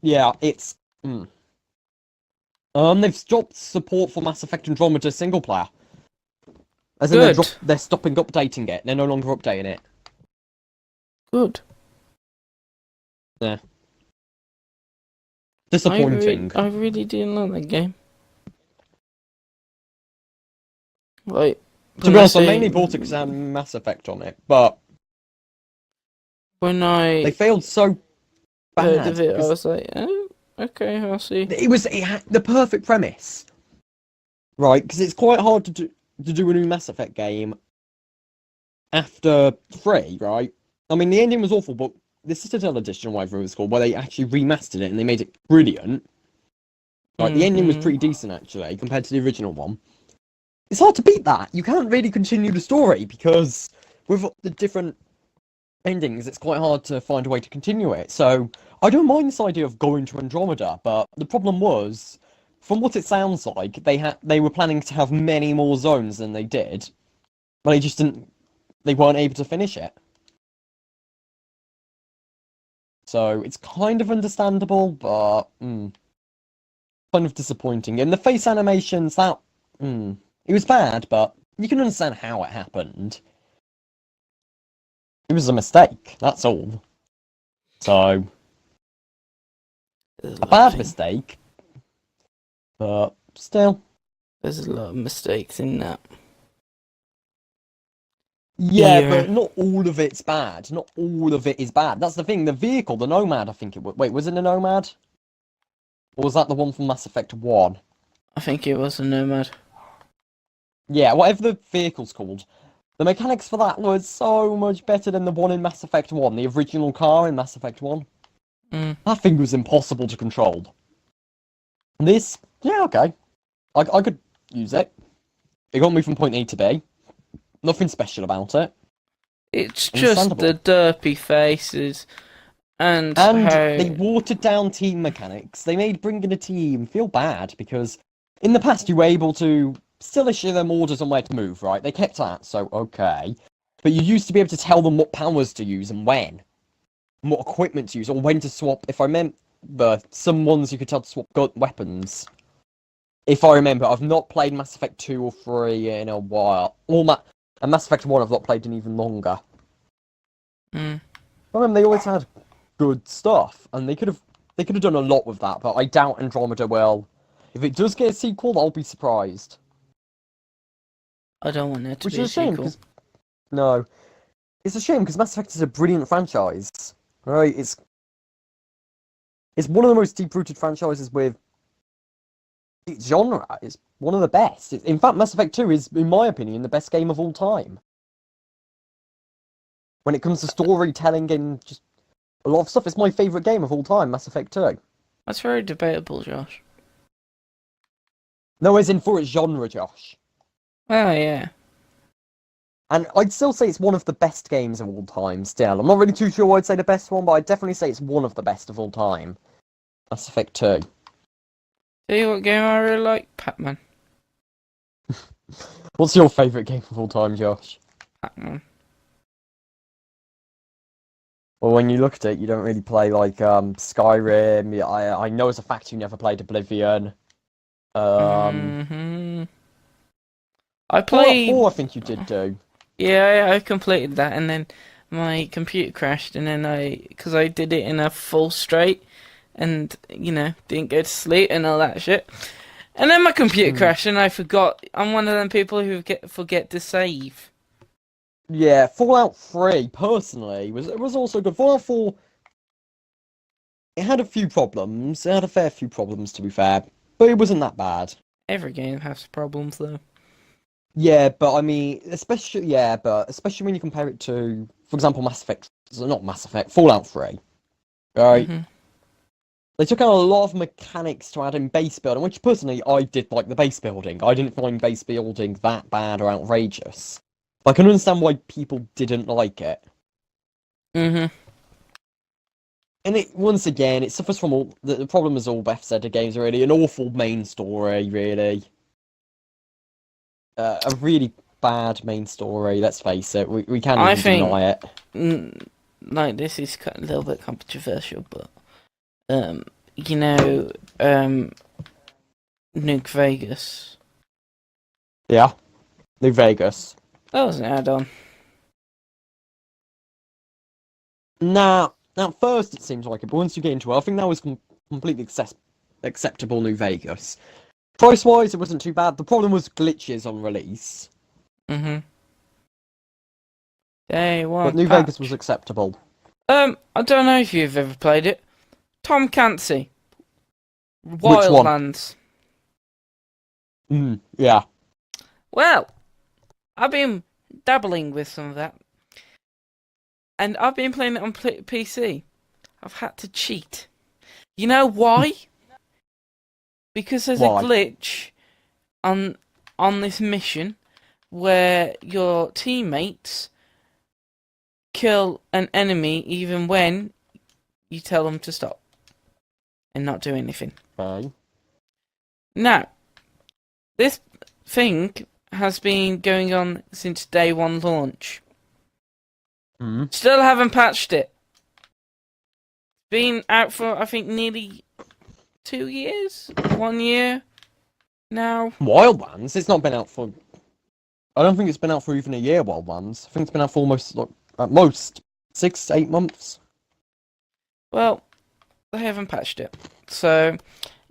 Yeah, it's... They've stopped support for Mass Effect Andromeda single player. As in, they're stopping updating it. They're no longer updating it. Good. Yeah. Disappointing. I really didn't like that game. Like, to be honest, I mainly bought it because it had Mass Effect on it, but they failed so bad. Heard of it, I was like, oh, okay, I'll see. It had the perfect premise, right? Because it's quite hard to do a new Mass Effect game after 3, right? I mean, the ending was awful, but the Citadel edition, or whatever it was called, where they actually remastered it and they made it brilliant. Like, the ending was pretty decent, actually, compared to the original one. It's hard to beat that. You can't really continue the story, because with the different endings, it's quite hard to find a way to continue it. So, I don't mind this idea of going to Andromeda, but the problem was, from what it sounds like, they were planning to have many more zones than they did, but they weren't able to finish it. So, it's kind of understandable, but kind of disappointing. And the face animations, it was bad, but you can understand how it happened. It was a mistake, that's all. So, a bad mistake, But still. There's a lot of mistakes in that. Yeah, Yeah. but not all of it's bad. Not all of it is bad. That's the thing. The vehicle, the Nomad, I think it was. Wait, was it a Nomad? Or was that the one from Mass Effect 1? I think it was a Nomad. Yeah, whatever the vehicle's called. The mechanics for that were so much better than the one in Mass Effect 1, the original car in Mass Effect 1. Mm. That thing was impossible to control. This, yeah, okay. I could use it. It got me from point A to B. Nothing special about it. It's just Understandable. the derpy faces and And how they watered down team mechanics. They made bringing a team feel bad because in the past you were able to still issue them orders on where to move, right? They kept that, so okay. But you used to be able to tell them what powers to use and when. And what equipment to use, or when to swap. If I remember, some ones you could tell to swap weapons. If I remember, I've not played Mass Effect 2 or 3 in a while. And Mass Effect 1 I've not played in even longer. Mm. I remember they always had good stuff, and they could have done a lot with that, but I doubt Andromeda will. If it does get a sequel, I'll be surprised. I don't want there to Which be a is a shame, sequel. because no, it's a shame because Mass Effect is a brilliant franchise, right? It's one of the most deep-rooted franchises with its genre. It's one of the best. In fact, Mass Effect 2 is, in my opinion, the best game of all time. When it comes to storytelling and just a lot of stuff, it's my favourite game of all time, Mass Effect 2. That's very debatable, Josh. No, as in for its genre, Josh. Oh, yeah. And I'd still say it's one of the best games of all time, still. I'm not really too sure I'd say the best one, but I'd definitely say it's one of the best of all time. Mass Effect 2. Tell you what game I really like? Pac-Man. What's your favourite game of all time, Josh? Pac-Man. Well, when you look at it, you don't really play, like, Skyrim. I know as a fact you never played Oblivion. I Fallout played... 4, I think you did do. Yeah, I completed that, and then my computer crashed, and then because I did it in a full straight, and, you know, didn't go to sleep and all that shit. And then my computer crashed, and I forgot. I'm one of them people who forget to save. Yeah, Fallout 3, personally, was also good. Fallout 4, it had a few problems. It had a fair few problems, to be fair. But it wasn't that bad. Every game has problems, though. Yeah, but I mean, especially when you compare it to, for example, Fallout 3, right? Mm-hmm. They took out a lot of mechanics to add in base building, which personally I did like the base building. I didn't find base building that bad or outrageous. I can understand why people didn't like it. Mm-hmm. And once again, it suffers from all the problem is all Bethesda games, really. An awful main story, really. A really bad main story, let's face it. We can't even deny it. Like, this is a little bit controversial, but, you know, Nuke Vegas. Yeah. New Vegas. That was an add-on. Now, at first it seems like it, but once you get into it, I think that was completely acceptable New Vegas. Price-wise, it wasn't too bad. The problem was glitches on release. Mm-hmm. Day one But New patch. Vegas was acceptable. I don't know if you've ever played it. Tom Clancy. one? Wildlands. Yeah. Well, I've been dabbling with some of that. And I've been playing it on PC. I've had to cheat. You know why? Because there's Why? a glitch on this mission where your teammates kill an enemy even when you tell them to stop and not do anything. Okay. Now, this thing has been going on since day one launch. Still haven't patched it. Been out for, I think, nearly 2 years? 1 year now. Wildlands? It's not been out for... I don't think it's been out for even a year, Wildlands. I think it's been out for almost, like, at most, 6 to 8 months. Well, they haven't patched it. So,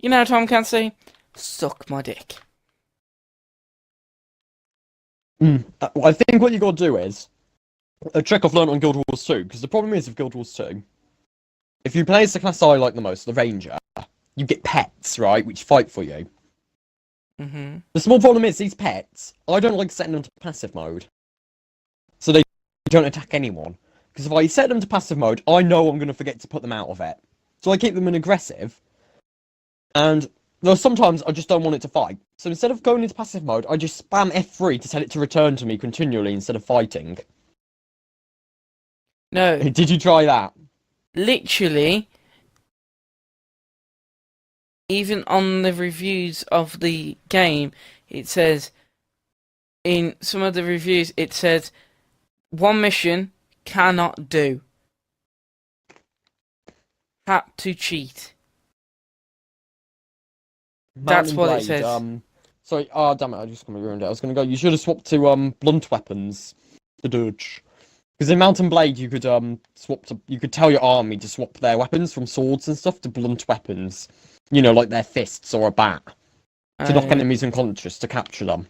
you know, Tom Clancy, Suck my dick. I think what you got to do is a trick I've learned on Guild Wars 2, because the problem is with Guild Wars 2, if you play as the class I like the most, the Ranger, you get pets, right, which fight for you. Mm-hmm. The small problem is these pets, I don't like setting them to passive mode, so they don't attack anyone. Because if I set them to passive mode, I know I'm going to forget to put them out of it. So I keep them in aggressive, and though sometimes I just don't want it to fight. So instead of going into passive mode, I just spam F3 to tell it to return to me continually instead of fighting. No, Did you try that? literally, even on the reviews of the game, it says, in some of the reviews, it says, one mission cannot do. Had to cheat. That's Mountain what Blade, it says. Sorry, oh damn it, I just ruined it. I was gonna go, you should have swapped to blunt weapons. The Dutch. Because in Mountain Blade you could you could tell your army to swap their weapons from swords and stuff to blunt weapons. You know, like their fists or a bat. To knock enemies unconscious to capture them.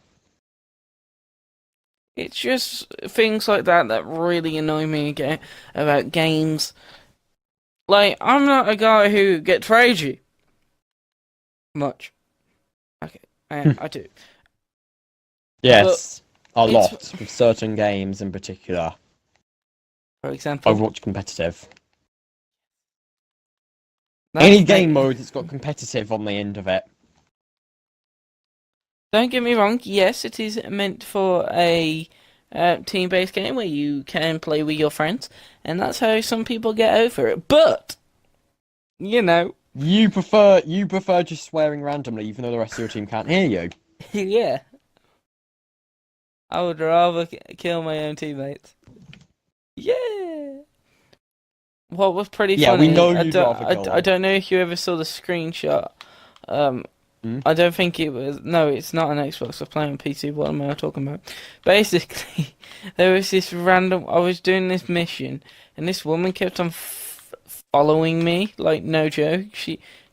It's just things like that that really annoy me about games. Like, I'm not a guy who gets ragey. Much. Okay, I do. Yes, a it's- lot, with certain games in particular. For example, Overwatch competitive. that's Any game mode that's got competitive on the end of it. Don't get me wrong, yes, it is meant for a team-based game where you can play with your friends, and that's how some people get over it. But, you know, You prefer just swearing randomly, even though the rest of your team can't hear you. yeah, I would rather kill my own teammates. Yeah. What was pretty Yeah, funny, we know you'd rather kill I don't know if you ever saw the screenshot. I don't think it was. No, it's not an Xbox. I'm playing on PC. What am I talking about? Basically, there was this random. I was doing this mission, and this woman kept on following me. Like, no joke.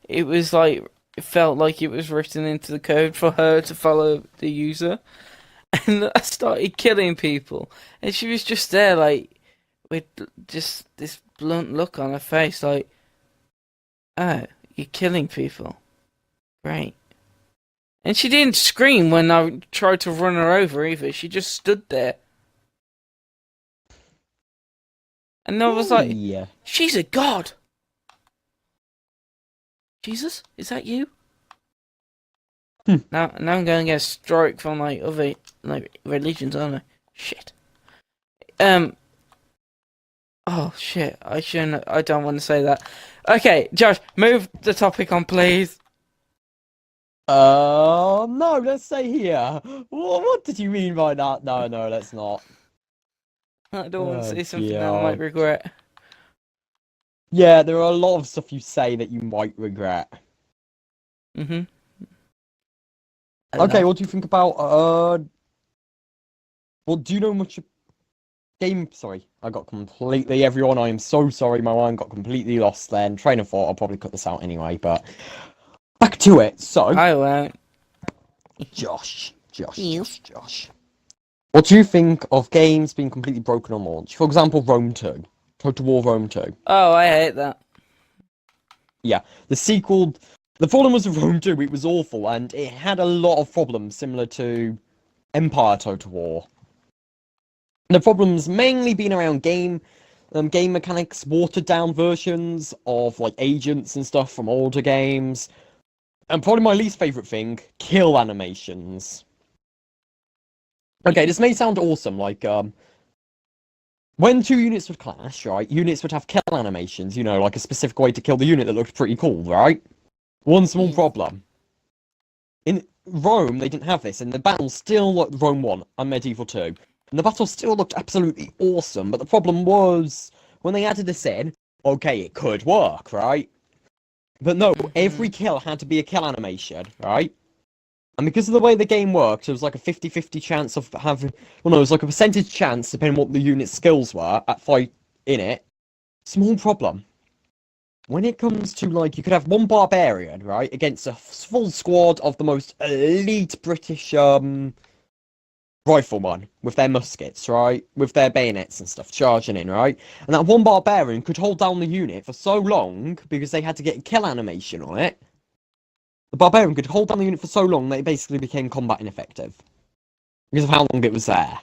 It was like, it felt like it was written into the code for her to follow the user. And I started killing people, and she was just there, like, with just this blunt look on her face, like, "Oh, you're killing people, great." And she didn't scream when I tried to run her over either. She just stood there. And I was like, Yeah. she's a god. Jesus, is that you? Now I'm going to get a strike from like other like religions, aren't I? Shit. Oh shit. I shouldn't. I don't want to say that. Okay, Josh, move the topic on, please. No, let's stay here. What did you mean by that? No, let's not. I don't want to say something that yeah. I might regret. Yeah, there are a lot of stuff you say that you might regret. Mm-hmm. Okay, what do you think about well, do you know much game? Sorry, I got completely. Everyone, I am so sorry. My mind got completely lost. Then train of thought. I'll probably cut this out anyway. But back to it. So I won't. Josh. Yes. Josh. What do you think of games being completely broken on launch? For example, Rome 2. Total War Rome 2. Oh, I hate that. Yeah, the sequel. The problem was with Rome 2, it was awful, and it had a lot of problems similar to Empire Total War. The problems mainly been around game mechanics, watered down versions of like agents and stuff from older games, and probably my least favorite thing, kill animations. Okay, this may sound awesome, like when two units would clash, right, units would have kill animations, you know, like a specific way to kill the unit that looked pretty cool, right? One small problem. In Rome, they didn't have this, and the battle still looked Rome 1 and Medieval 2. And the battle still looked absolutely awesome, but the problem was, when they added this in, okay, it could work, right? But no, every kill had to be a kill animation, right? And because of the way the game worked, it was like a 50-50 chance of having... Well, no, it was like a percentage chance, depending on what the unit's skills were, at fight in it. Small problem. when it comes to, like, you could have one barbarian, right, against a full squad of the most elite British, riflemen with their muskets, right, with their bayonets and stuff, charging in, right? And that one barbarian could hold down the unit for so long, because they had to get a kill animation on it. The barbarian could hold down the unit for so long that it basically became combat ineffective. Because of how long it was there.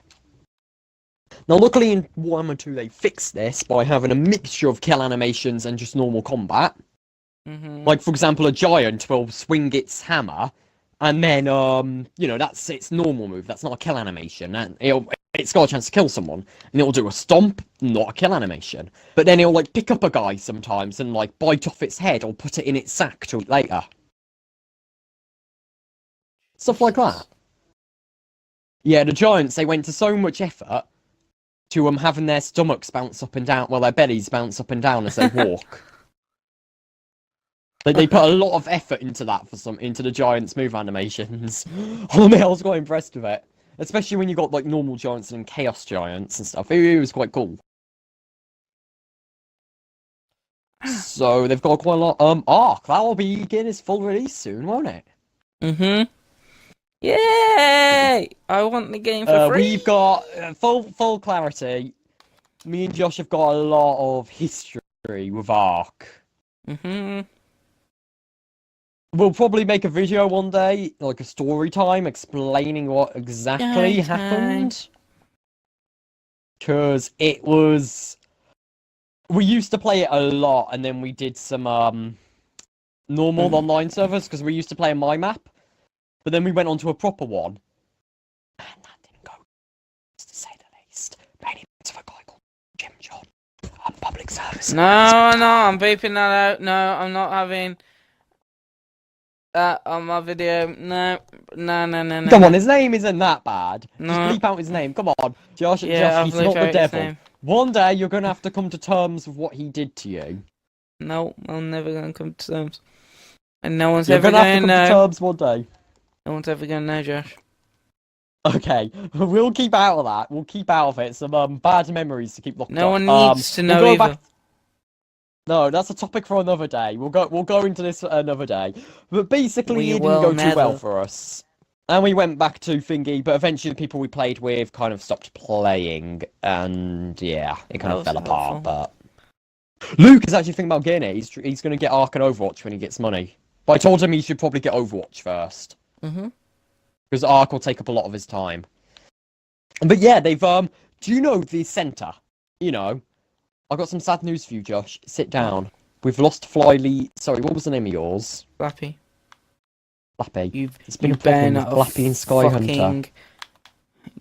Now, luckily in Warhammer 2, they fixed this by having a mixture of kill animations and just normal combat. Like, for example, a giant will swing its hammer, and then, you know, that's its normal move. That's not a kill animation. And it's got a chance to kill someone. And it'll do a stomp, not a kill animation. But then it'll, like, pick up a guy sometimes and, like, bite off its head or put it in its sack to eat later. Stuff like that. Yeah, the giants, they went to so much effort to having their stomachs bounce up and down, well, their bellies bounce up and down as they walk. They put a lot of effort into that into the giants' move animations. I was quite impressed with it, especially when you got like normal giants and chaos giants and stuff. It was quite cool. So they've got quite a lot. Arc, that will be getting its full release soon, won't it? Yay! I want the game for free. We've got full clarity. Me and Josh have got a lot of history with Arc. We'll probably make a video one day, like a story time, explaining what exactly happened. Because it was... We used to play it a lot, and then we did some normal online servers, because we used to play on my map. But then we went on to a proper one. And that didn't go, to say the least. Mainly because of a guy called Jim John. Public service. No, I'm beeping that out. No, I'm not having that on my video. No. Come on, his name isn't that bad. No. Just bleep out his name. Come on. Josh, Yeah, he's not the devil. One day you're going to have to come to terms with what he did to you. No, I'm never going to come to terms. And no one's You're ever going to going have to come to terms one day. No one's ever going to know, Josh. Okay, we'll keep out of that. We'll keep out of it. Some bad memories to keep locked up. No one needs to know either. No, that's a topic for another day. We'll go into this another day. But basically, it didn't go too well for us. And we went back to Thingy, but eventually the people we played with kind of stopped playing. And yeah, it kind of fell apart. But Luke is actually thinking about getting it. He's going to get Ark and Overwatch when he gets money. But I told him he should probably get Overwatch first. Because Ark will take up a lot of his time. But yeah, they've, do you know the centre? You know, I got some sad news for you, Josh. Sit down. We've lost Flyleaf. Sorry, what was the name of yours? Flappy. It's been a problem with Flappy and Skyhunter.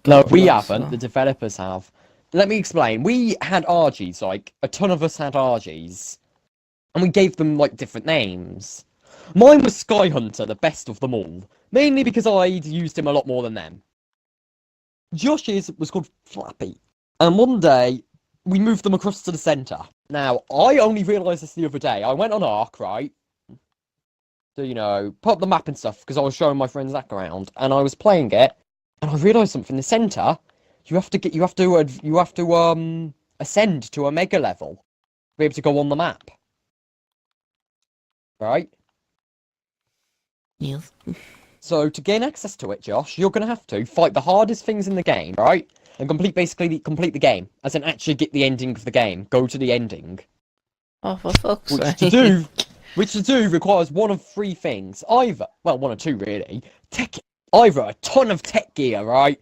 No, we haven't. The developers have. Let me explain. We had RGs, like, a ton of us had RGs. And we gave them, like, different names. Mine was Skyhunter, the best of them all. Mainly because I'd used him a lot more than them. Josh's was called Flappy. And one day, we moved them across to the centre. Now, I only realised this the other day. I went on Ark, right? So, you know, put up the map and stuff, because I was showing my friend Zach around. And I was playing it, and I realised something. The centre, you have to ascend to a mega level to be able to go on the map. Right? Yes. So to gain access to it, Josh, you're going to have to fight the hardest things in the game, right? And complete the game. As in actually get the ending of the game. Go to the ending. Oh, for fuck's sake. Which to do requires one of three things. One or two really. Either a ton of tech gear, right?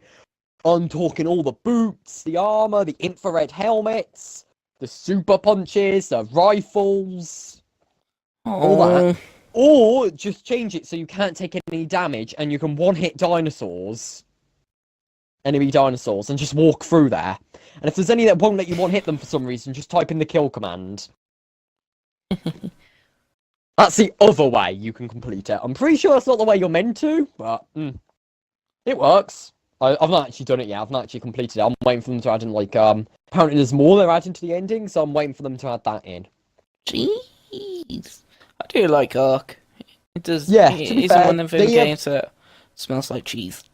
I'm talking all the boots, the armour, the infrared helmets, the super punches, the rifles, all that. Or just change it so you can't take any damage and you can one-hit enemy dinosaurs, and just walk through there. And if there's any that won't let you one-hit them for some reason, just type in the kill command. That's the other way you can complete it. I'm pretty sure that's not the way you're meant to, but it works. I've not actually done it yet. I've not actually completed it. I'm waiting for them to add in, like, apparently there's more they're adding to the ending, so I'm waiting for them to add that in. Jeez. I do like Ark. It does. Yeah, it's one of them games that smells like cheese.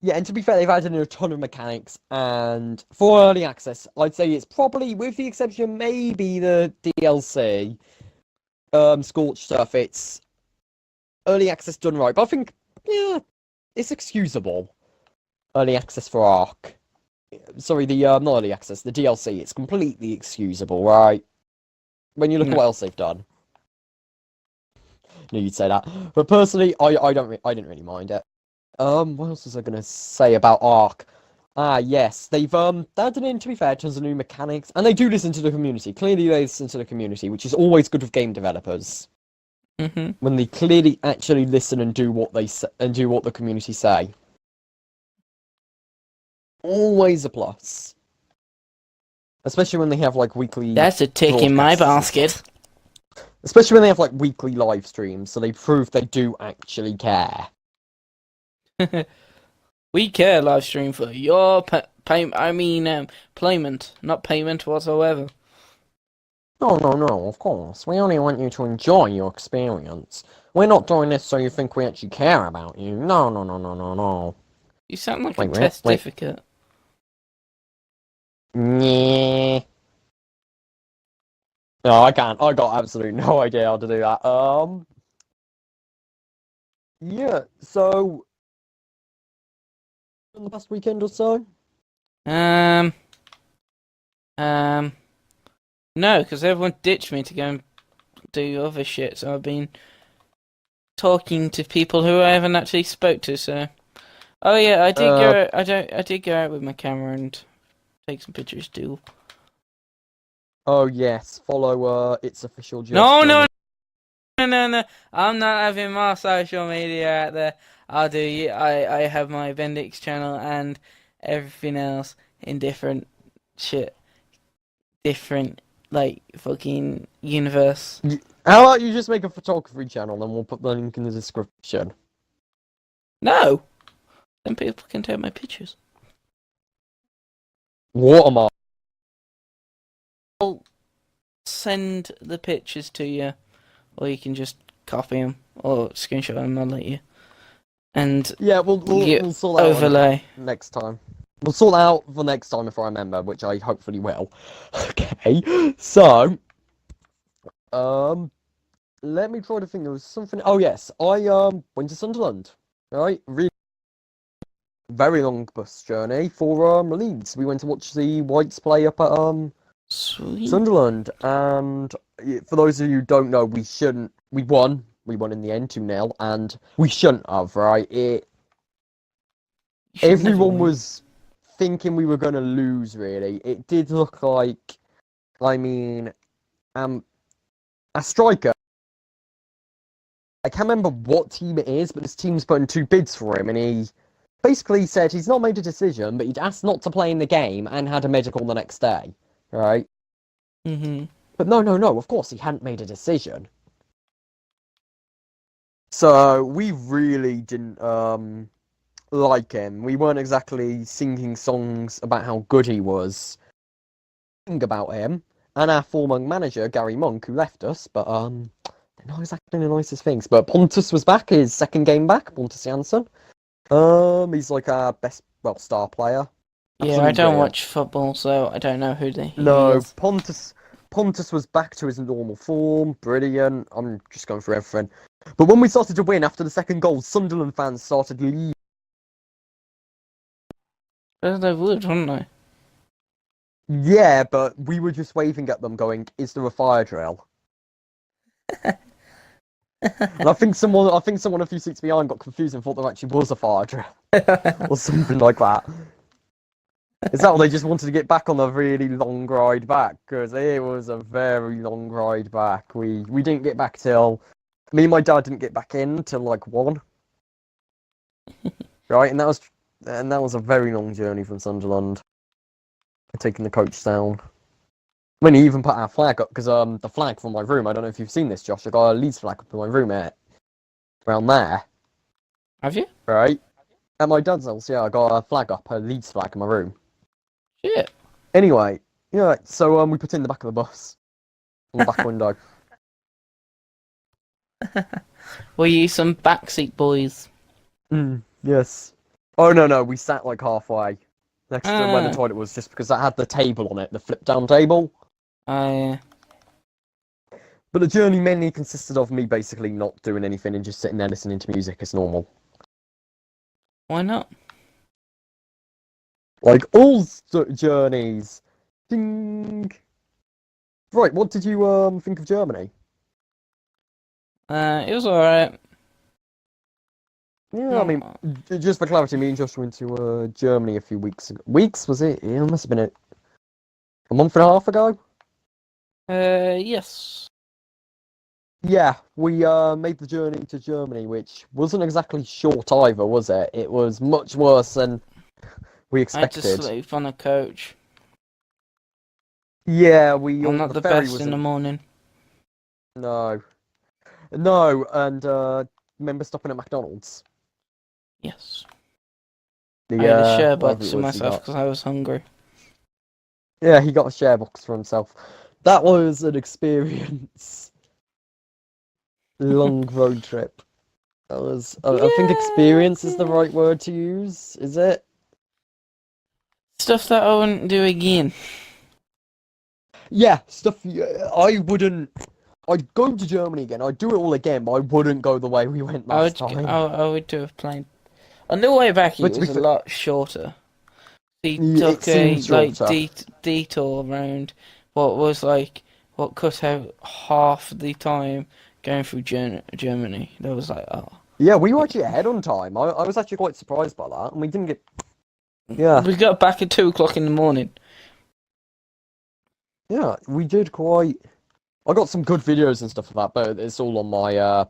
Yeah, and to be fair, they've added in a ton of mechanics, and for early access, I'd say it's probably, with the exception maybe the DLC, Scorched Earth, it's early access done right, but I think, yeah, it's excusable. Early access for Ark. Sorry, the not early access, the DLC. It's completely excusable, right? When you look at what else they've done. Knew you'd say that, but personally, I didn't really mind it. What else was I gonna say about Ark? Ah, yes, they've added in, to be fair, tons of new mechanics, and they do listen to the community. Clearly, they listen to the community, which is always good with game developers. When they clearly actually listen and do what they say, and do what the community say. Always a plus. Especially when they have like weekly. That's a tick in my basket. Especially when they have like weekly live streams, so they prove they do actually care. We care, live stream, for your payment, not payment whatsoever. No, of course. We only want you to enjoy your experience. We're not doing this so you think we actually care about you. No. You sound like a test certificate. Yeah. No, I can't. I got absolutely no idea how to do that. Yeah, so in the past weekend or so? No, because everyone ditched me to go and do other shit, so I've been talking to people who I haven't actually spoke to, so... Oh yeah, I did go out with my camera and take some pictures too. Oh yes, follow its official No. I'm not having my social media out there. I have my Bendix channel and everything else in different shit. Different, like, fucking universe. How about you just make a photography channel and we'll put the link in the description? No! Then people can take my pictures. Watermark. I'll send the pictures to you, or you can just copy them, or screenshot them, I'll let you. And yeah, we'll sort that overlay out next time. We'll sort that out for next time if I remember, which I hopefully will. Okay, so let me try to think. There was something. Oh yes, I went to Sunderland. Right, really very long bus journey for Leeds. We went to watch the Whites play up at Sweet. Sunderland, and for those of you who don't know, we won in the end 2-0, and we shouldn't have, right? Everyone was thinking we were going to lose, really. It did look like, I mean, a striker, I can't remember what team it is, but this team's putting 2 bids for him, and he basically said he's not made a decision, but he'd asked not to play in the game and had a medical the next day, right? But no, of course he hadn't made a decision. So we really didn't like him. We weren't exactly singing songs about how good he was. Think about him and our former manager Gary Monk, who left us, but they're not exactly the nicest things. But Pontus was back, his second game back, Pontus Jansson. He's like our best, star player. Yeah, I don't watch football, so I don't know who he is. Pontus was back to his normal form, brilliant. I'm just going through everything. But when we started to win after the second goal, Sunderland fans started leaving. They would, wouldn't they? Yeah, but we were just waving at them going, is there a fire drill? And I think someone a few seats behind got confused and thought there actually was a fire drill. Or something like that. Is that what they just wanted to get back on a really long ride back? Because it was a very long ride back. We didn't get back till... Me and my dad didn't get back in till like 1. Right, and that was a very long journey from Sunderland. Taking the coach down. I mean, he even put our flag up, because the flag from my room, I don't know if you've seen this, Josh, I got a Leeds flag up in my room around there. Have you? Right? At my dad's house, yeah, I got a flag up, a Leeds flag in my room. Shit. Anyway, yeah, so we put it in the back of the bus. On the back window. Were you some backseat boys? Yes. Oh, no, we sat like halfway. Next to where the toilet was, just because that had the table on it, the flip-down table. Yeah. But the journey mainly consisted of me basically not doing anything and just sitting there listening to music as normal. Why not? Like all journeys. Ding. Right, what did you think of Germany? It was alright. Yeah, I No, mean, just for clarity, me and Josh went to Germany a few weeks ago. Weeks, was it? Yeah, it must have been a month and a half ago. yes. Yeah, we made the journey to Germany, which wasn't exactly short either, was it? It was much worse than we I had to expected. sleep on a coach. Yeah, I'm not the the ferry best in the wasn't. morning. No, no, and remember stopping at McDonald's? Yes. I The had a share whatever box it to was he myself got. because I was hungry. Yeah, he got a share box for himself. That was an experience. Long road trip. That was. I think Yeah. experience is the right word to use. Is it? Stuff that I wouldn't do again. Yeah, stuff. I wouldn't. I'd go to Germany again. I'd do it all again, but I wouldn't go the way we went last time. I would do a plane. On the way back, But it to be was a fair, lot shorter. We it took a seems like shorter. detour around what cut out half the time going through Germany. That was like, oh, Yeah, we were actually ahead on time. I was actually quite surprised by that, and we didn't get. Yeah, we got back at 2 o'clock in the morning. yeah, we did quite. I got some good videos and stuff of that, but it's all on my The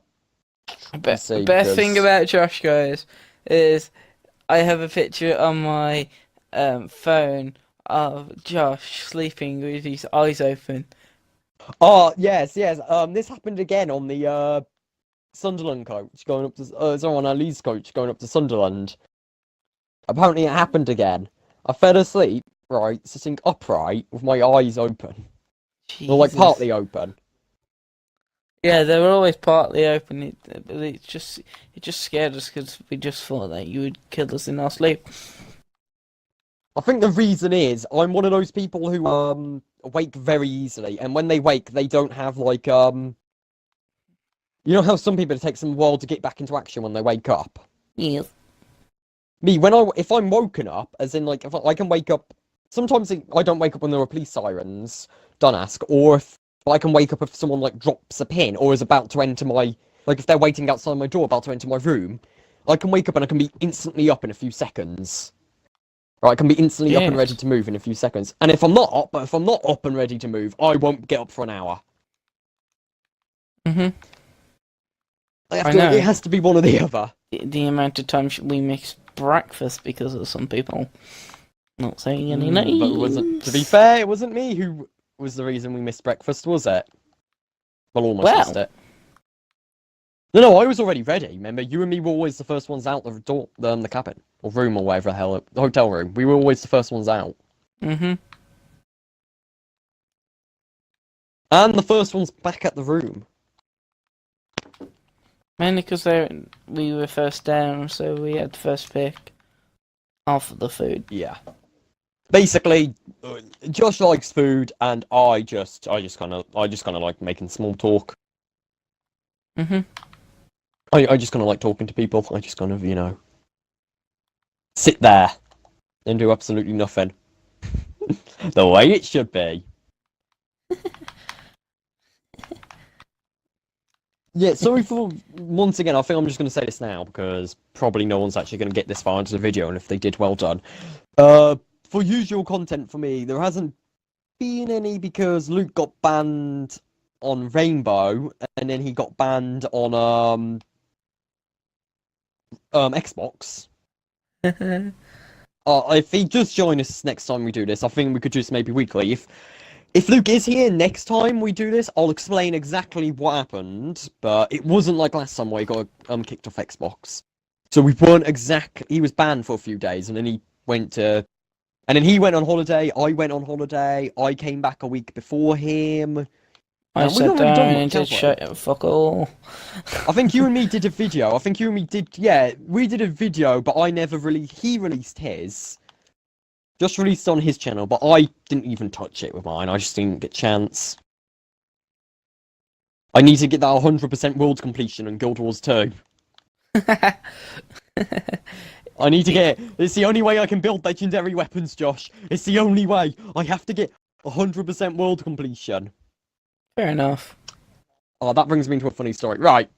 PC best thing because. about Josh, guys, is I have a picture on my phone of Josh sleeping with his eyes open. Oh yes, yes. This happened again on the Sunderland coach going up to. Sorry, on our Leeds coach going up to Sunderland. Apparently, it happened again. I fell asleep, right, sitting upright with my eyes open, or like Jesus. partly open. Yeah, they were always partly open. It just scared us because we just thought that you would kill us in our sleep. I think the reason is I'm one of those people who wake very easily, and when they wake, they don't have like you know how some people it takes them a while to get back into action when they wake up. Yes. Me, if I'm woken up, as in like if I can wake up, sometimes I don't wake up when there are police sirens. Don't ask, or if I can wake up if someone like drops a pin or is about to enter my like if they're waiting outside my door about to enter my room, I can wake up and I can be instantly up in a few seconds. Right, I can be instantly up and ready Yes. to move in a few seconds. And if I'm not up and ready to move, I won't get up for an hour. Mhm. I It know. has to be one or the other. The amount of times we miss breakfast because of some people. Not saying any But it wasn't. To be names. fair, it wasn't me who was the reason we missed breakfast, was it? Well, almost missed Well, it. No, I was already ready. Remember, you and me were always the first ones out the door, the cabin or room or whatever the hell, the hotel room. We were always the first ones out, mhm. and the first ones back at the room. Mainly because we were first down, so we had first pick off of the food. Yeah. Basically, Josh likes food, and I just kind of like making small talk. Mhm. I just kind of like talking to people. I just kind of sit there and do absolutely nothing. The way it should be. Yeah, sorry for once again. I think I'm just going to say this now because probably no one's actually going to get this far into the video, and if they did, well done. For usual content for me, there hasn't been any because Luke got banned on Rainbow, and then he got banned on Xbox. If he just join us next time we do this, I think we could just maybe weekly. If Luke is here next time we do this, I'll explain exactly what happened. But it wasn't like last time where he got kicked off Xbox. So we weren't exactly. He was banned for a few days, and then he went to. And then he went on holiday. I went on holiday. I came back a week before him. I We've sat not really down done and much, did have we? shut fuck all. I think you and me did a video. I think you and me did. Yeah, we did a video, but I never really. He released his. Just released on his channel, but I didn't even touch it with mine. I just didn't get a chance. I need to get that 100% world completion on Guild Wars 2. I need to get it. It's the only way I can build legendary weapons, Josh. It's the only way. I have to get 100% world completion. Fair enough. Oh, that brings me to a funny story. Right.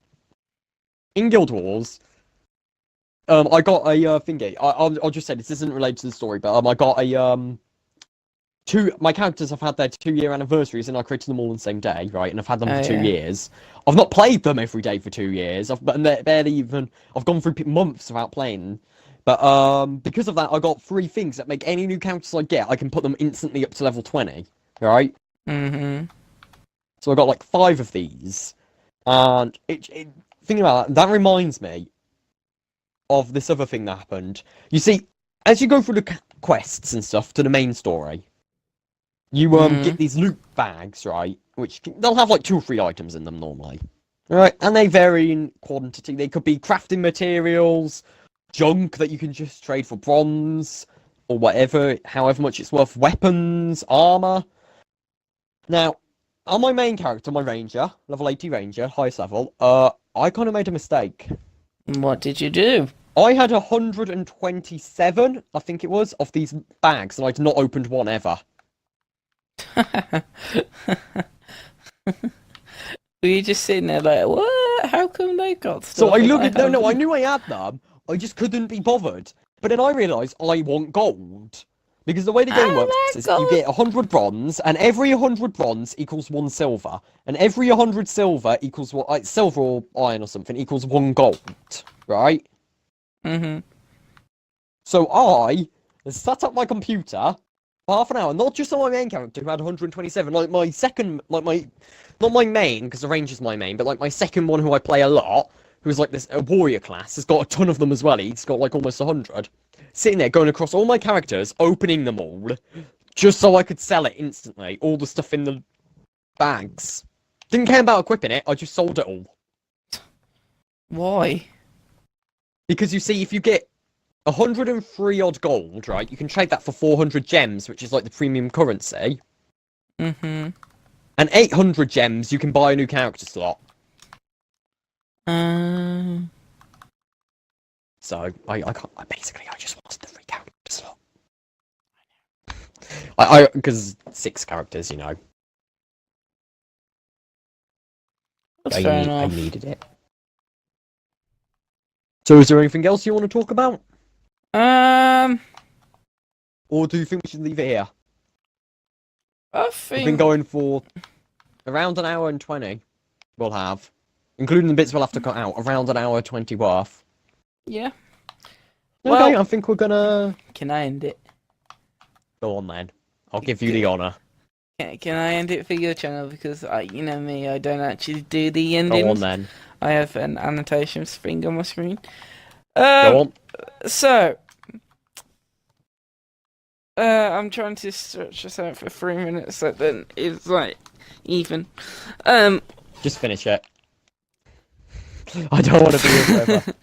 In Guild Wars, I got a thingy. I'll just say this isn't related to the story, but I got a my characters have had their 2-year anniversaries, and I created them all on the same day, right? And I've had them for 2 years. I've not played them every day for 2 years. I've barely even. I've gone through months without playing. But because of that, I got 3 things that make any new characters I get, I can put them instantly up to level 20, right? Mm-hmm. So I got like 5 of these, and thinking about that reminds me of this other thing that happened. You see, as you go through the quests and stuff to the main story, you get these loot bags, right? Which they'll have like 2 or 3 items in them normally, right? And they vary in quantity. They could be crafting materials, junk that you can just trade for bronze or whatever, however much it's worth, weapons, armor. Now, on my main character, my ranger, level 80 ranger, highest level, I kind of made a mistake. What did you do? I had 127, I think it was, of these bags, and I'd not opened one ever. Were you just sitting there like, what? How come they got stuff? So I looked at, no, I knew I had them, I just couldn't be bothered. But then I realised I want gold. Because the way the game works is you get 100 bronze, and every 100 bronze equals 1 silver. And every 100 silver equals what, like, silver or iron or something equals 1 gold. Right? Mm-hmm. So I sat up my computer for half an hour, not just on my main character who had 127, like my second, like my, not my main, because the ranger's my main, but like my second one who I play a lot, who's like this, a warrior class, has got a ton of them as well, he's got like almost 100. Sitting there, going across all my characters, opening them all, just so I could sell it instantly, all the stuff in the bags. Didn't care about equipping it, I just sold it all. Why? Because you see, if you get 103 odd gold, right, you can trade that for 400 gems, which is like the premium currency. Mm-hmm. And 800 gems, you can buy a new character slot. So, I basically, I just wanted the free character slot. Because 6 characters, you know. That's fair enough. I needed it. So is there anything else you want to talk about? Or do you think we should leave it here? I think... We've been going for around an hour and 20, we'll have. Including the bits we'll have to cut out, around an hour 20 worth. Yeah. Okay, Well, I think we're gonna... Can I end it? Go on then. I'll give you the honour. Can I end it for your channel? Because, you know me, I don't actually do the endings. Go on then. I have an annotations thing on my screen. Go on. So... I'm trying to stretch this out for 3 minutes, so then it's like even. Just finish it. I don't want to be here forever.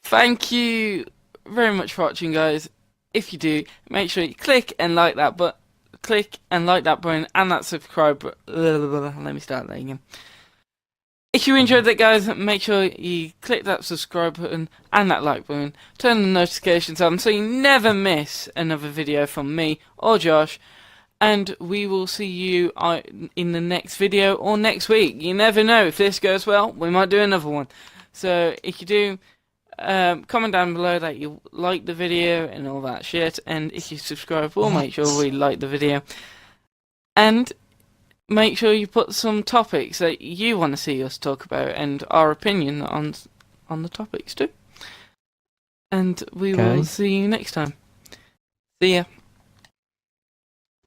Thank you very much for watching, guys. If you do, make sure you click and like that button. Click and like that button and that subscribe button. Let me start that again. If you enjoyed that, guys, make sure you click that subscribe button and that like button. Turn the notifications on so you never miss another video from me or Josh. And we will see you in the next video or next week. You never know. If this goes well, we might do another one. So if you do, comment down below that you like the video and all that shit. And if you subscribe, we'll make sure we like the video. And make sure you put some topics that you want to see us talk about and our opinion on the topics too. And we will see you next time. See ya.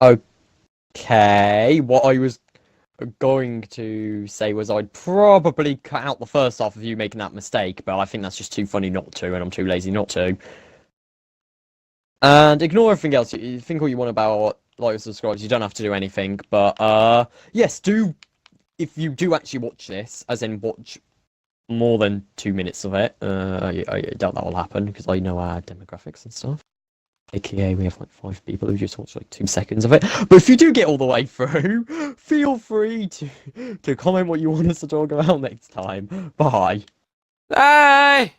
Okay, what I was going to say was I'd probably cut out the first half of you making that mistake, but I think that's just too funny not to, and I'm too lazy not to. And ignore everything else. You think all you want about like subscribe. You don't have to do anything, but yes, do if you do actually watch this, as in watch more than 2 minutes of it. I doubt that will happen because I know our demographics and stuff. AKA, we have like 5 people who just watched like 2 seconds of it. But if you do get all the way through, feel free to comment what you want us to talk about next time. Bye. Bye!